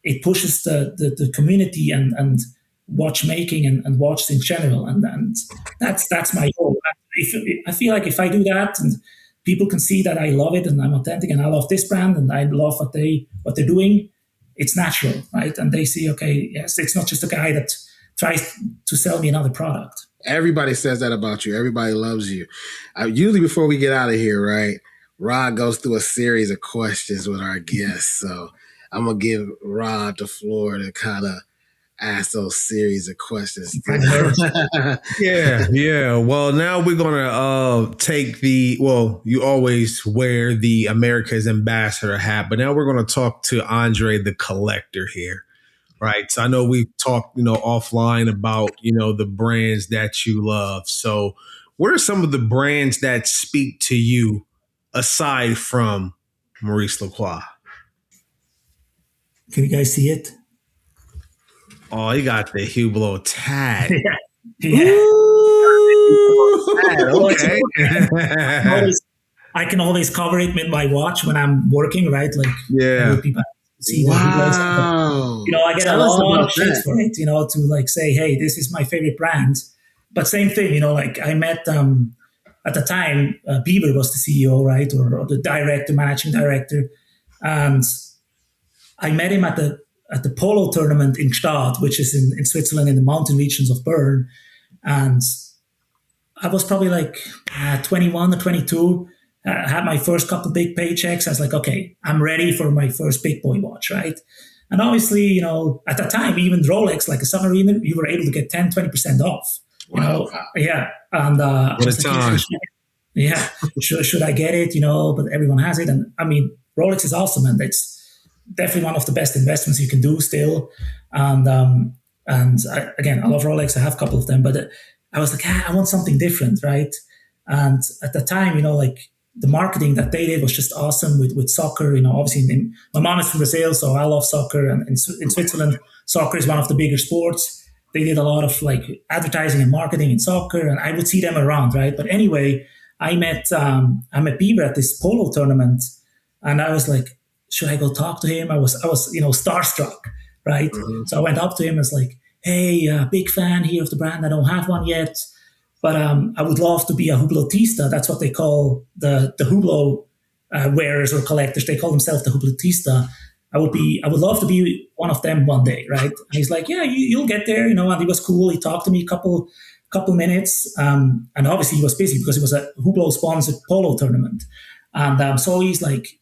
it pushes the community and watchmaking and watches in general. And that's my goal. I feel like if I do that, and people can see that I love it and I'm authentic and I love this brand and I love what they're doing, it's natural, right? And they see, okay, yes, it's not just a guy that tries to sell me another product. Everybody says that about you. Everybody loves you. Usually before we get out of here, right, Rod goes through a series of questions with our guests. So I'm going to give Rod the floor to kind of ask those series of questions. Yeah. Well, now we're gonna take you always wear the America's ambassador hat, but now we're gonna talk to Andre the collector here, right? So I know we've talked, offline about, the brands that you love. So what are some of the brands that speak to you aside from Maurice Lacroix? Can you guys see it? Oh, he got the Hublot tag. Yeah. Okay. I can always cover it with my watch when I'm working, right? Like, people see wow. I get a lot of shit for it, to like say, hey, this is my favorite brand. But same thing, like I met, at the time, Bieber was the CEO, right? Or the managing director. And I met him at the polo tournament in Gstaad, which is in Switzerland, in the mountain regions of Bern. And I was probably like 21 or 22. I had my first couple big paychecks. I was like, okay, I'm ready for my first big boy watch, right? And obviously, at that time, even Rolex, like a submariner, you were able to get 10, 20% off. Yeah. And what a time. Should I get it? But everyone has it. And I mean, Rolex is awesome, and it's definitely one of the best investments you can do still. And I love Rolex. I have a couple of them, but I was like, I want something different, right? And at the time, like the marketing that they did was just awesome with soccer. Obviously my mom is from Brazil, so I love soccer. And in Switzerland, soccer is one of the bigger sports. They did a lot of like advertising and marketing in soccer, and I would see them around, right? But anyway, I met Bieber at this polo tournament, and I was like, should I go talk to him? I was starstruck, right? Mm-hmm. So I went up to him and was like, hey, big fan here of the brand. I don't have one yet, but I would love to be a Hublotista. That's what they call the Hublot wearers or collectors. They call themselves the Hublotista. I would love to be one of them one day, right? And he's like, yeah, you'll get there, and he was cool. He talked to me a couple minutes, and obviously he was busy because it was a Hublot sponsored polo tournament. And so he's like,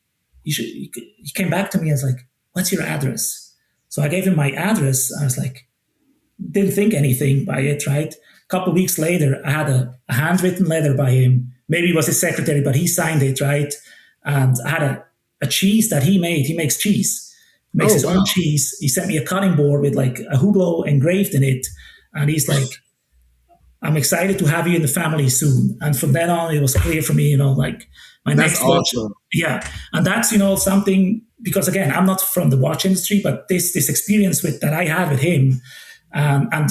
he came back to me and was like, what's your address? So I gave him my address. I was like, didn't think anything by it, right? A couple of weeks later, I had a handwritten letter by him. Maybe it was his secretary, but he signed it, right? And I had a cheese that he made. He makes cheese. makes Oh, his wow. own cheese. He sent me a cutting board with like a Hublot engraved in it. And he's like, I'm excited to have you in the family soon. And from then on, it was clear for me, like my That's next watch. awesome. Yeah. And that's, something, because again, I'm not from the watch industry, but this experience that I had with him, and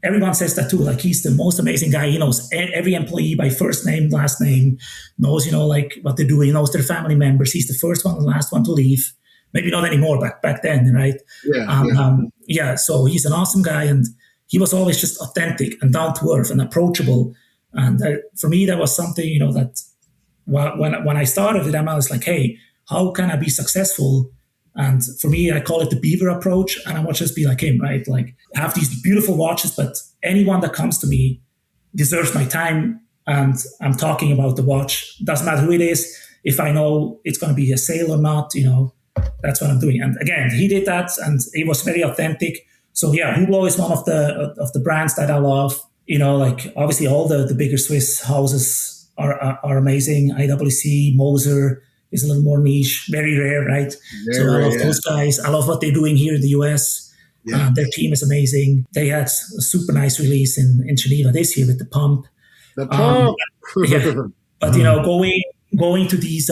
everyone says that too, like he's the most amazing guy. He knows every employee by first name, last name, knows, like what they're doing, knows their family members. He's the first one and the last one to leave. Maybe not anymore back then, right? Yeah. So he's an awesome guy, and he was always just authentic and down to earth and approachable. And for me, that was something, that when I started with him, I was like, hey, how can I be successful? And for me, I call it the beaver approach. And I want to just be like him, right? Like, I have these beautiful watches, but anyone that comes to me deserves my time. And I'm talking about the watch. Doesn't matter who it is. If I know it's going to be a sale or not, that's what I'm doing. And again, he did that, and it was very authentic. So yeah, Hublot is one of the brands that I love. Like obviously all the bigger Swiss houses are amazing. IWC, Moser is a little more niche, very rare, right? So I love those guys. I love what they're doing here in the US. Yeah. Their team is amazing. They had a super nice release in Geneva this year with the pump. The pump. Yeah. But going to these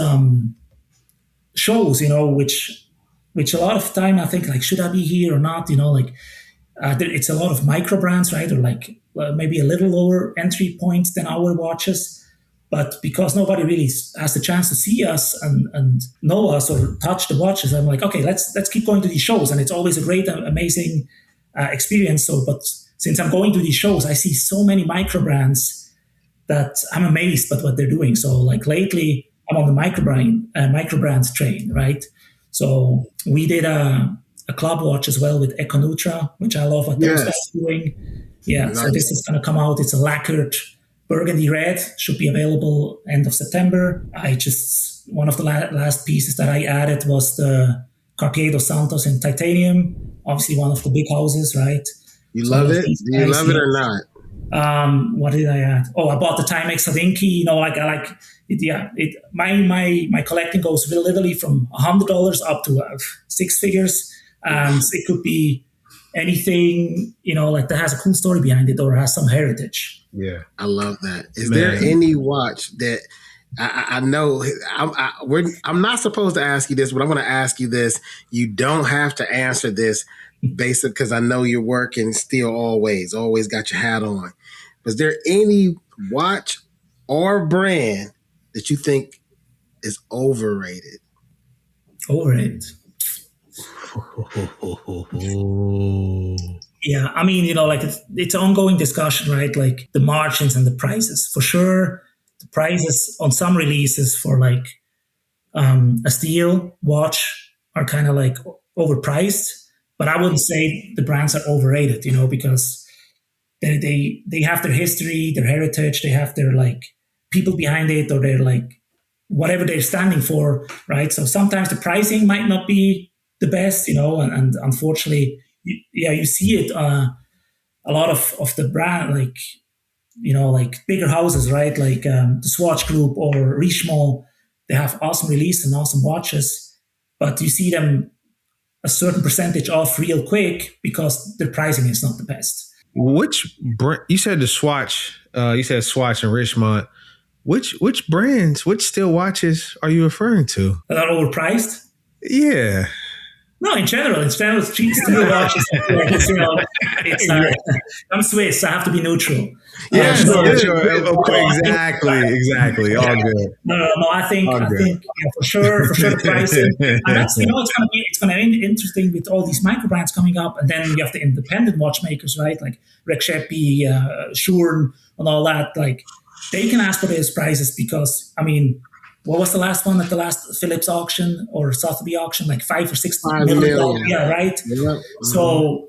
shows, which a lot of time I think like, should I be here or not? It's a lot of micro brands, right? Or like maybe a little lower entry point than our watches. But because nobody really has the chance to see us and know us or touch the watches, I'm like, okay, let's keep going to these shows. And it's always a great, amazing experience. So, but since I'm going to these shows, I see so many micro brands that I'm amazed at what they're doing. So like lately, I'm on the micro brands train, right? So we did a club watch as well with Econutra, which I love what those guys are doing. Yeah, nice. So this is going to come out. It's a lacquered burgundy red, should be available end of September. One of the last pieces that I added was the Cartier dos Santos in titanium, obviously one of the big houses, right? You love it? Do you love it or not? What did I add? Oh, I bought the Timex Hodinkee. I like it. Yeah, my collecting goes literally from $100 up to 6 figures, and it could be anything, like that has a cool story behind it or has some heritage. Yeah, I love that. Is there any watch that I know I'm not supposed to ask you this, but I'm going to ask you this. You don't have to answer this, basic, because I know you're working still always got your hat on. Was there any watch or brand that you think is overrated? Overrated. Yeah, I mean, like it's an ongoing discussion, right? Like the margins and the prices. For sure, the prices on some releases for like a steel watch are kind of like overpriced, but I wouldn't say the brands are overrated, because they have their history, their heritage, they have their like people behind it, or they're like whatever they're standing for, right? So sometimes the pricing might not be the best, and unfortunately, you see it a lot of the brand, like, like bigger houses, right? Like the Swatch Group or Richemont, they have awesome release and awesome watches, but you see them a certain percentage off real quick because their pricing is not the best. Which brand? You said the Swatch. You said Swatch and Richemont. Which brands? Which steel watches are you referring to? That are overpriced? Yeah. No, in general, steel watches. I'm Swiss, I have to be neutral. Yeah, exactly. All good. No. I think for sure the pricing, and that's it's gonna be interesting with all these micro brands coming up, and then you have the independent watchmakers, right? Like Rexhepi, Schurn, and all that. Like they can ask for those prices because what was the last one at the last Philips auction or Sotheby auction? Like $5 or $6 million. Yeah, right. Yeah. So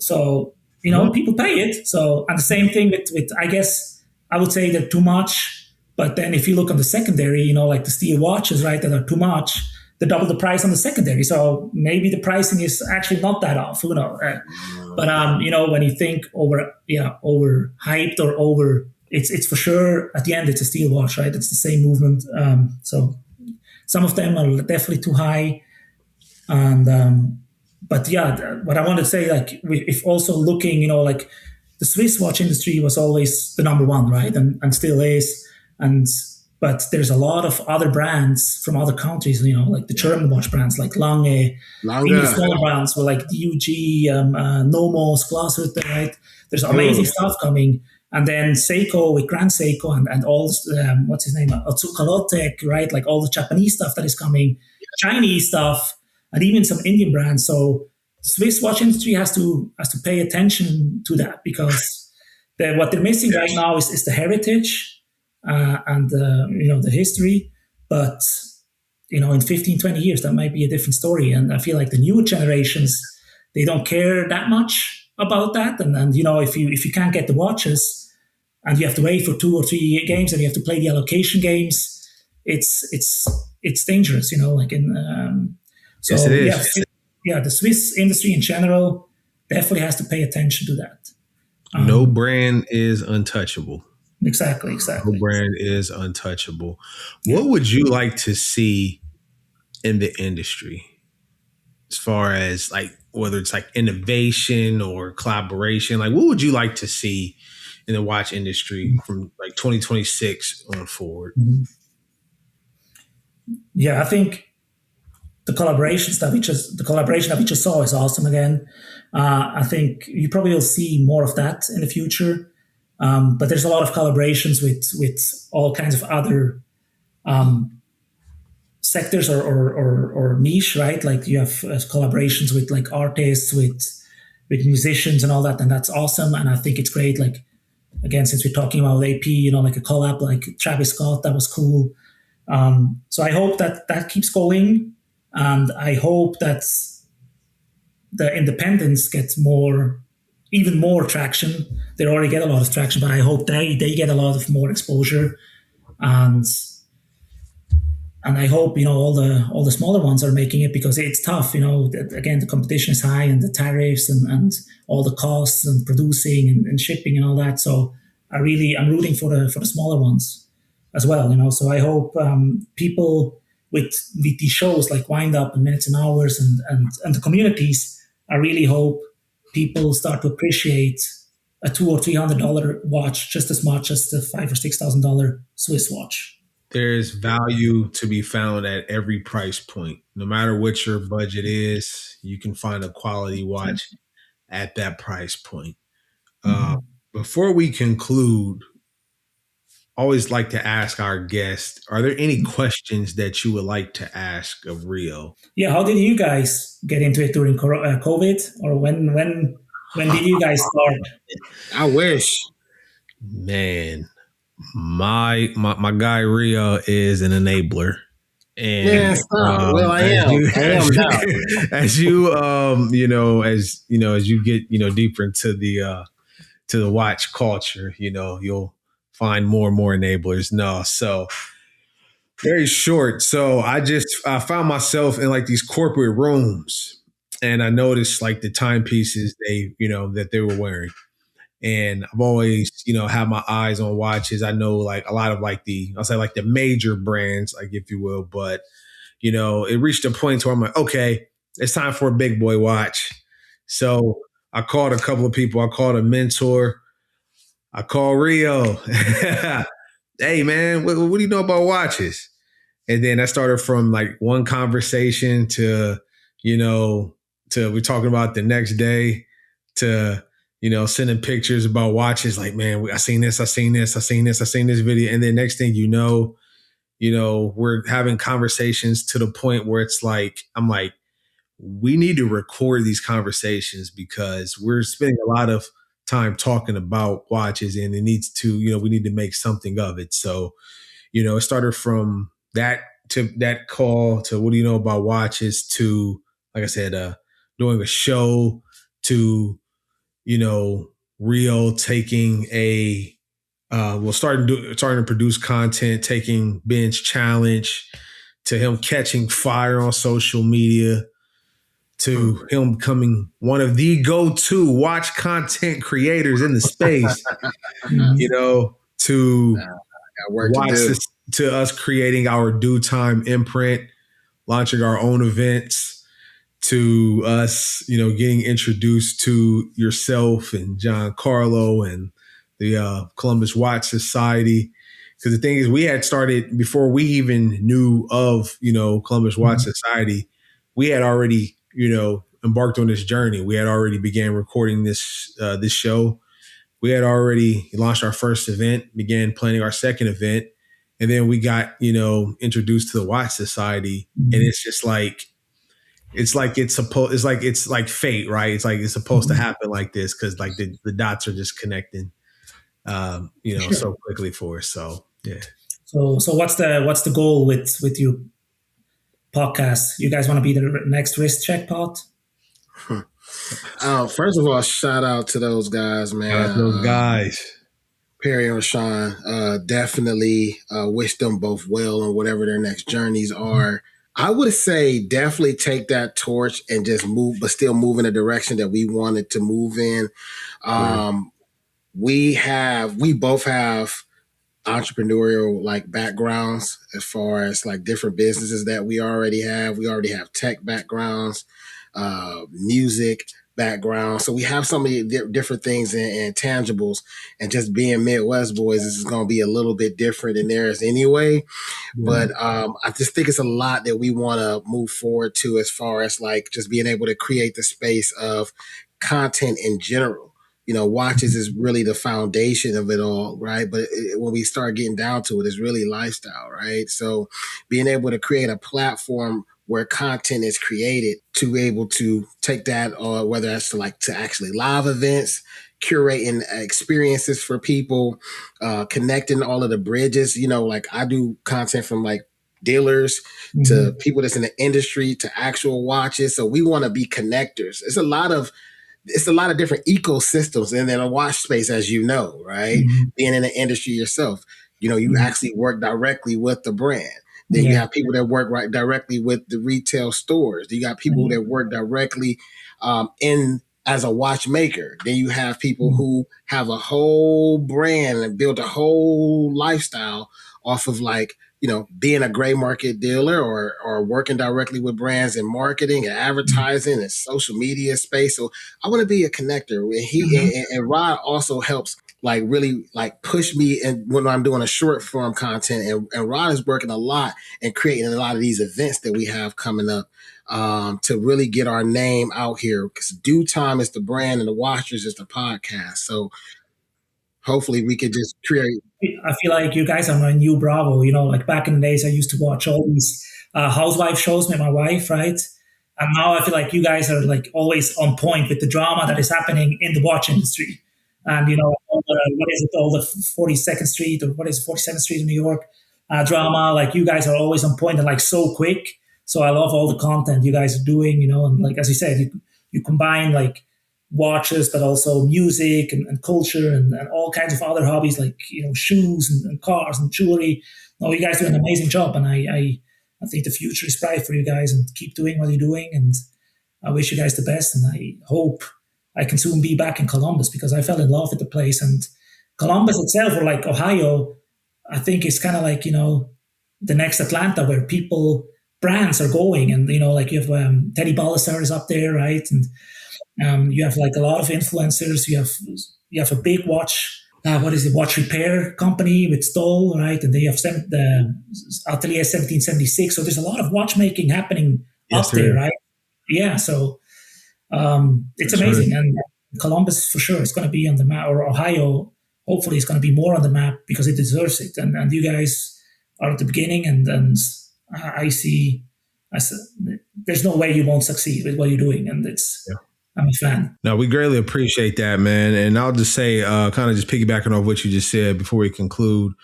people pay it. So, and the same thing with I guess I would say they're too much. But then if you look on the secondary, like the steel watches, right, that are too much, they double the price on the secondary. So maybe the pricing is actually not that off. Who knows? But when you think over hyped or over. It's for sure at the end it's a steel watch, right? It's the same movement. So some of them are definitely too high, and but yeah, what I want to say, like, if also looking, like the Swiss watch industry was always the number one, right, and still is, and but there's a lot of other brands from other countries, like the German watch brands like Lange, even the Longer. smaller brands were like DUG, Nomos, Glashütte, right? There's amazing Mm. stuff coming. And then Seiko with Grand Seiko and all, what's his name, Otsuka, right? Like all the Japanese stuff that is coming, Chinese stuff, and even some Indian brands. So the Swiss watch industry has to pay attention to that, because what they're missing right now is the heritage, and the history. But in 15, 20 years, that might be a different story. And I feel like the newer generations, they don't care that much about that. And if you can't get the watches, and you have to wait for 2 or 3 games, and you have to play the allocation games, it's dangerous, like in Yes, it so yeah. is. Yeah, the Swiss industry in general definitely has to pay attention to that. No brand is untouchable. Exactly. No brand is untouchable. Yeah. What would you like to see in the industry, as far as like whether it's like innovation or collaboration? Like, what would you like to see in the watch industry from like 2026 on forward? Mhm. Yeah, I think the collaboration that we just saw is awesome again. I think you probably will see more of that in the future. But there's a lot of collaborations with all kinds of other sectors or niche, right? Like you have collaborations with like artists, with musicians and all that, and that's awesome. And I think it's great. Like again, since we're talking about AP, like a collab like Travis Scott, that was cool. So I hope that keeps going, and I hope that the independents get even more traction. They already get a lot of traction, but I hope they get a lot of more exposure, and I hope all the smaller ones are making it, because it's tough. Again, the competition is high, and the tariffs and all the costs and producing and shipping and all that. So I'm rooting for the smaller ones as well. So I hope people with these shows like Wind Up and Minutes and Hours and the communities. I really hope people start to appreciate a $200 or $300 watch just as much as the $5,000 or $6,000 Swiss watch. There's value to be found at every price point. No matter what your budget is, you can find a quality watch at that price point. Uh, Before we conclude, always like to ask our guests, are there any questions that you would like to ask of Rio? Yeah, how did you guys get into it during COVID, or when did you guys start? I wish. Man, my guy Rio is an enabler. And Yeah, stop. Well, I am. I am now. as you get deeper into the watch culture, you'll find more and more enablers. No, so very short. So I found myself in like these corporate rooms, and I noticed like the timepieces that they were wearing. And I've always, had my eyes on watches. I know like a lot of like I'll say like the major brands, like if you will, but it reached a point where I'm like, okay, it's time for a big boy watch. So I called a couple of people. I called a mentor. I called Rio. Hey man, what do you know about watches? And then I started from like one conversation to we're talking about the next day to, sending pictures about watches. Like, man, I seen this, I seen this, I seen this, I seen this video. And then next thing we're having conversations to the point where it's like, I'm like, we need to record these conversations because we're spending a lot of time talking about watches, and it needs to, we need to make something of it. So, it started from that to that call to what do you know about watches to, like I said, doing a show to, Rio taking starting to produce content, taking Ben's challenge, to him catching fire on social media, to him becoming one of the go-to watch content creators in the space, to watch this, to us creating our due time imprint, launching our own events, to us, getting introduced to yourself and Giancarlo and the Columbus Watch Society. Because the thing is, we had started before we even knew of, Columbus Watch Society. We had already, embarked on this journey. We had already began recording this show. We had already launched our first event, began planning our second event, and then we got, introduced to the Watch Society. And it's just like, it's like fate, right? It's like it's supposed to happen like this because like the dots are just connecting, so quickly for us. So yeah. So what's the goal with your podcast? You guys want to be the next wrist check pod? First of all, shout out to those guys, man. Shout out to those guys. Perry and Rashawn, definitely wish them both well on whatever their next journeys are. I would say definitely take that torch and just move, but still move in the direction that we wanted to move in. We both have entrepreneurial like backgrounds as far as like different businesses that we already have. We already have tech backgrounds, music background. So we have so many different things and tangibles, and just being Midwest boys, this is going to be a little bit different than theirs anyway. But I just think it's a lot that we want to move forward to as far as like just being able to create the space of content in general. Watches is really the foundation of it all, right? But when we start getting down to it, it's really lifestyle, right? So being able to create a platform where content is created to be able to take that, or whether that's to actually live events, curating experiences for people, connecting all of the bridges. Like I do content from like dealers to people that's in the industry to actual watches. So we want to be connectors. It's a lot of different ecosystems in a watch space, as you know, right? Being in the industry yourself, you actually work directly with the brand. Then you have people that work directly with the retail stores. You got people that work directly in as a watchmaker. Then you have people who have a whole brand and build a whole lifestyle off of like, being a gray market dealer or working directly with brands in marketing and advertising and social media space. So I want to be a connector. And Rod also helps like really like push me and when I'm doing a short form content, and Rod is working a lot and creating a lot of these events that we have coming up to really get our name out here, because Due Time is the brand and the Watchers is the podcast. So hopefully we could just create. I feel like you guys are my new Bravo. Like back in the days, I used to watch all these housewife shows with my wife, right? And now I feel like you guys are like always on point with the drama that is happening in the watch industry. And all the 42nd Street, or what is it, 47th Street in New York drama? Like you guys are always on point and like so quick. So I love all the content you guys are doing. And like as you said, you combine like watches, but also music and culture and all kinds of other hobbies like shoes and cars and jewelry. No, you guys do an amazing job, and I think the future is bright for you guys, and keep doing what you're doing. And I wish you guys the best, and I hope I can soon be back in Columbus, because I fell in love with the place. And Columbus itself, or like Ohio, I think is kind of like the next Atlanta, where brands are going, and like you have Teddy Ballasar is up there, right? And you have like a lot of influencers. You have a big watch. Watch repair company with Stoll, right? And they have the Atelier 1776. So there's a lot of watchmaking happening up there, right? Yeah. So it's amazing. Right. And Columbus for sure is going to be on the map, or Ohio, hopefully it's going to be more on the map, because it deserves it. And you guys are at the beginning, and I see, there's no way you won't succeed with what you're doing. And I'm a fan. No, we greatly appreciate that, man. And I'll just say, kind of just piggybacking off what you just said before we conclude,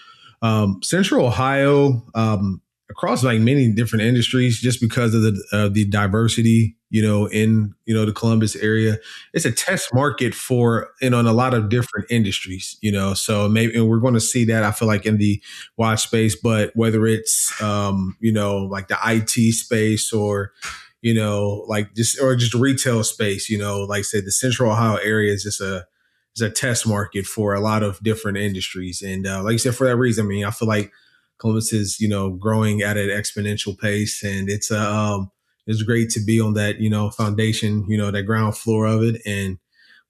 Central Ohio, across like many different industries, just because of the diversity, in, the Columbus area, it's a test market for, in a lot of different industries, so maybe, and we're going to see that, I feel like, in the watch space, but whether it's, like the IT space, or, like just retail space, like I said, the Central Ohio area is just a test market for a lot of different industries. And like you said, for that reason, I mean, I feel like Columbus is, growing at an exponential pace, and it's it's great to be on that, foundation, that ground floor of it. And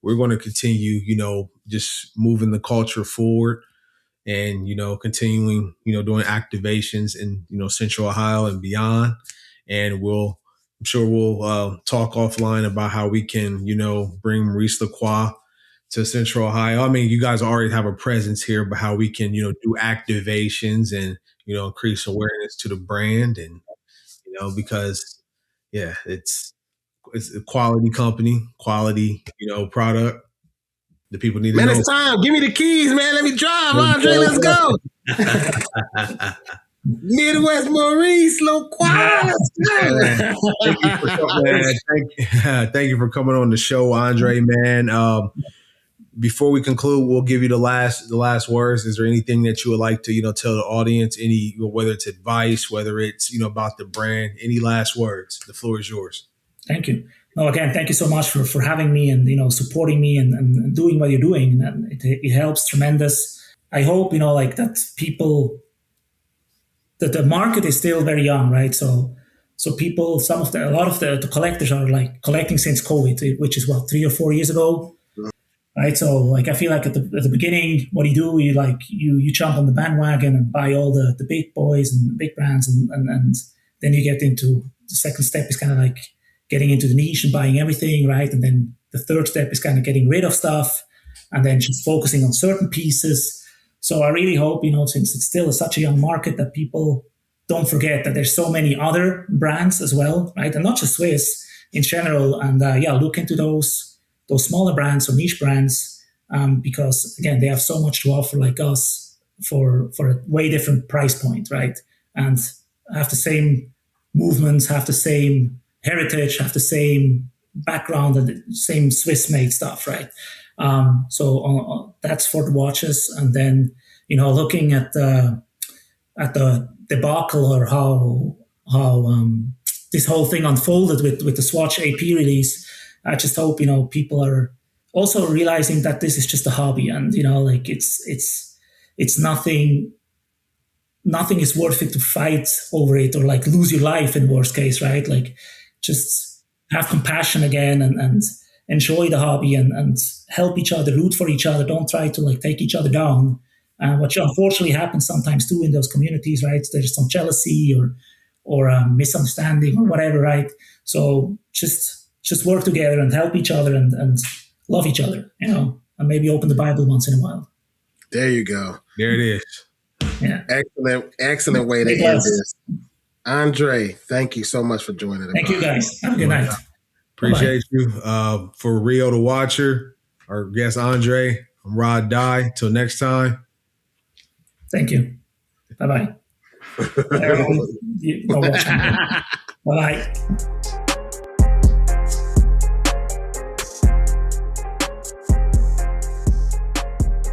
we're going to continue, just moving the culture forward and, continuing, doing activations in, Central Ohio and beyond. And I'm sure we'll talk offline about how we can, bring Maurice Lacroix to Central Ohio. I mean, you guys already have a presence here, but how we can, do activations and, increase awareness to the brand. And, because it's a quality company, quality, product that people need to know. Man, it's time. Give me the keys, man. Let me drive. Andre, let's go. Midwest Maurice Lacroix. Thank you for coming on the show, Andre, man. Before we conclude, we'll give you the last words. Is there anything that you would like to, tell the audience? Whether it's advice, whether it's, about the brand, any last words? The floor is yours. Thank you. No, again, thank you so much for having me and, supporting me and doing what you're doing. And it helps tremendous. I hope, that people, that the market is still very young, right? So people, a lot of the collectors are like collecting since COVID, which is 3 or 4 years ago. Right. So I feel like at the beginning, what do? You jump on the bandwagon and buy all the big boys and the big brands. And then you get into the second step is kind of like getting into the niche and buying everything. Right. And then the third step is kind of getting rid of stuff and then just focusing on certain pieces. So I really hope, since it's still such a young market, that people don't forget that there's so many other brands as well. Right. And not just Swiss in general. And look into those smaller brands or niche brands, because again, they have so much to offer like us for a way different price point, right? And have the same movements, have the same heritage, have the same background and the same Swiss made stuff, right? So that's for the watches. And then, looking at the debacle or how this whole thing unfolded with the Swatch AP release, I just hope, people are also realizing that this is just a hobby and, it's nothing is worth it to fight over it or like lose your life in worst case, right? Like just have compassion again and enjoy the hobby and help each other, root for each other. Don't try to like take each other down. Which unfortunately happens sometimes too in those communities, right? There's some jealousy or misunderstanding or whatever, right? So just work together and help each other and love each other, and maybe open the Bible once in a while. There you go. There it is. Yeah. Excellent way to end this. Andre, thank you so much for joining us. Thank you guys. Have a good night. Appreciate you. For Rio the Watcher, our guest Andre, I'm Rod Dye. Till next time. Thank you. Bye-bye. Bye-bye.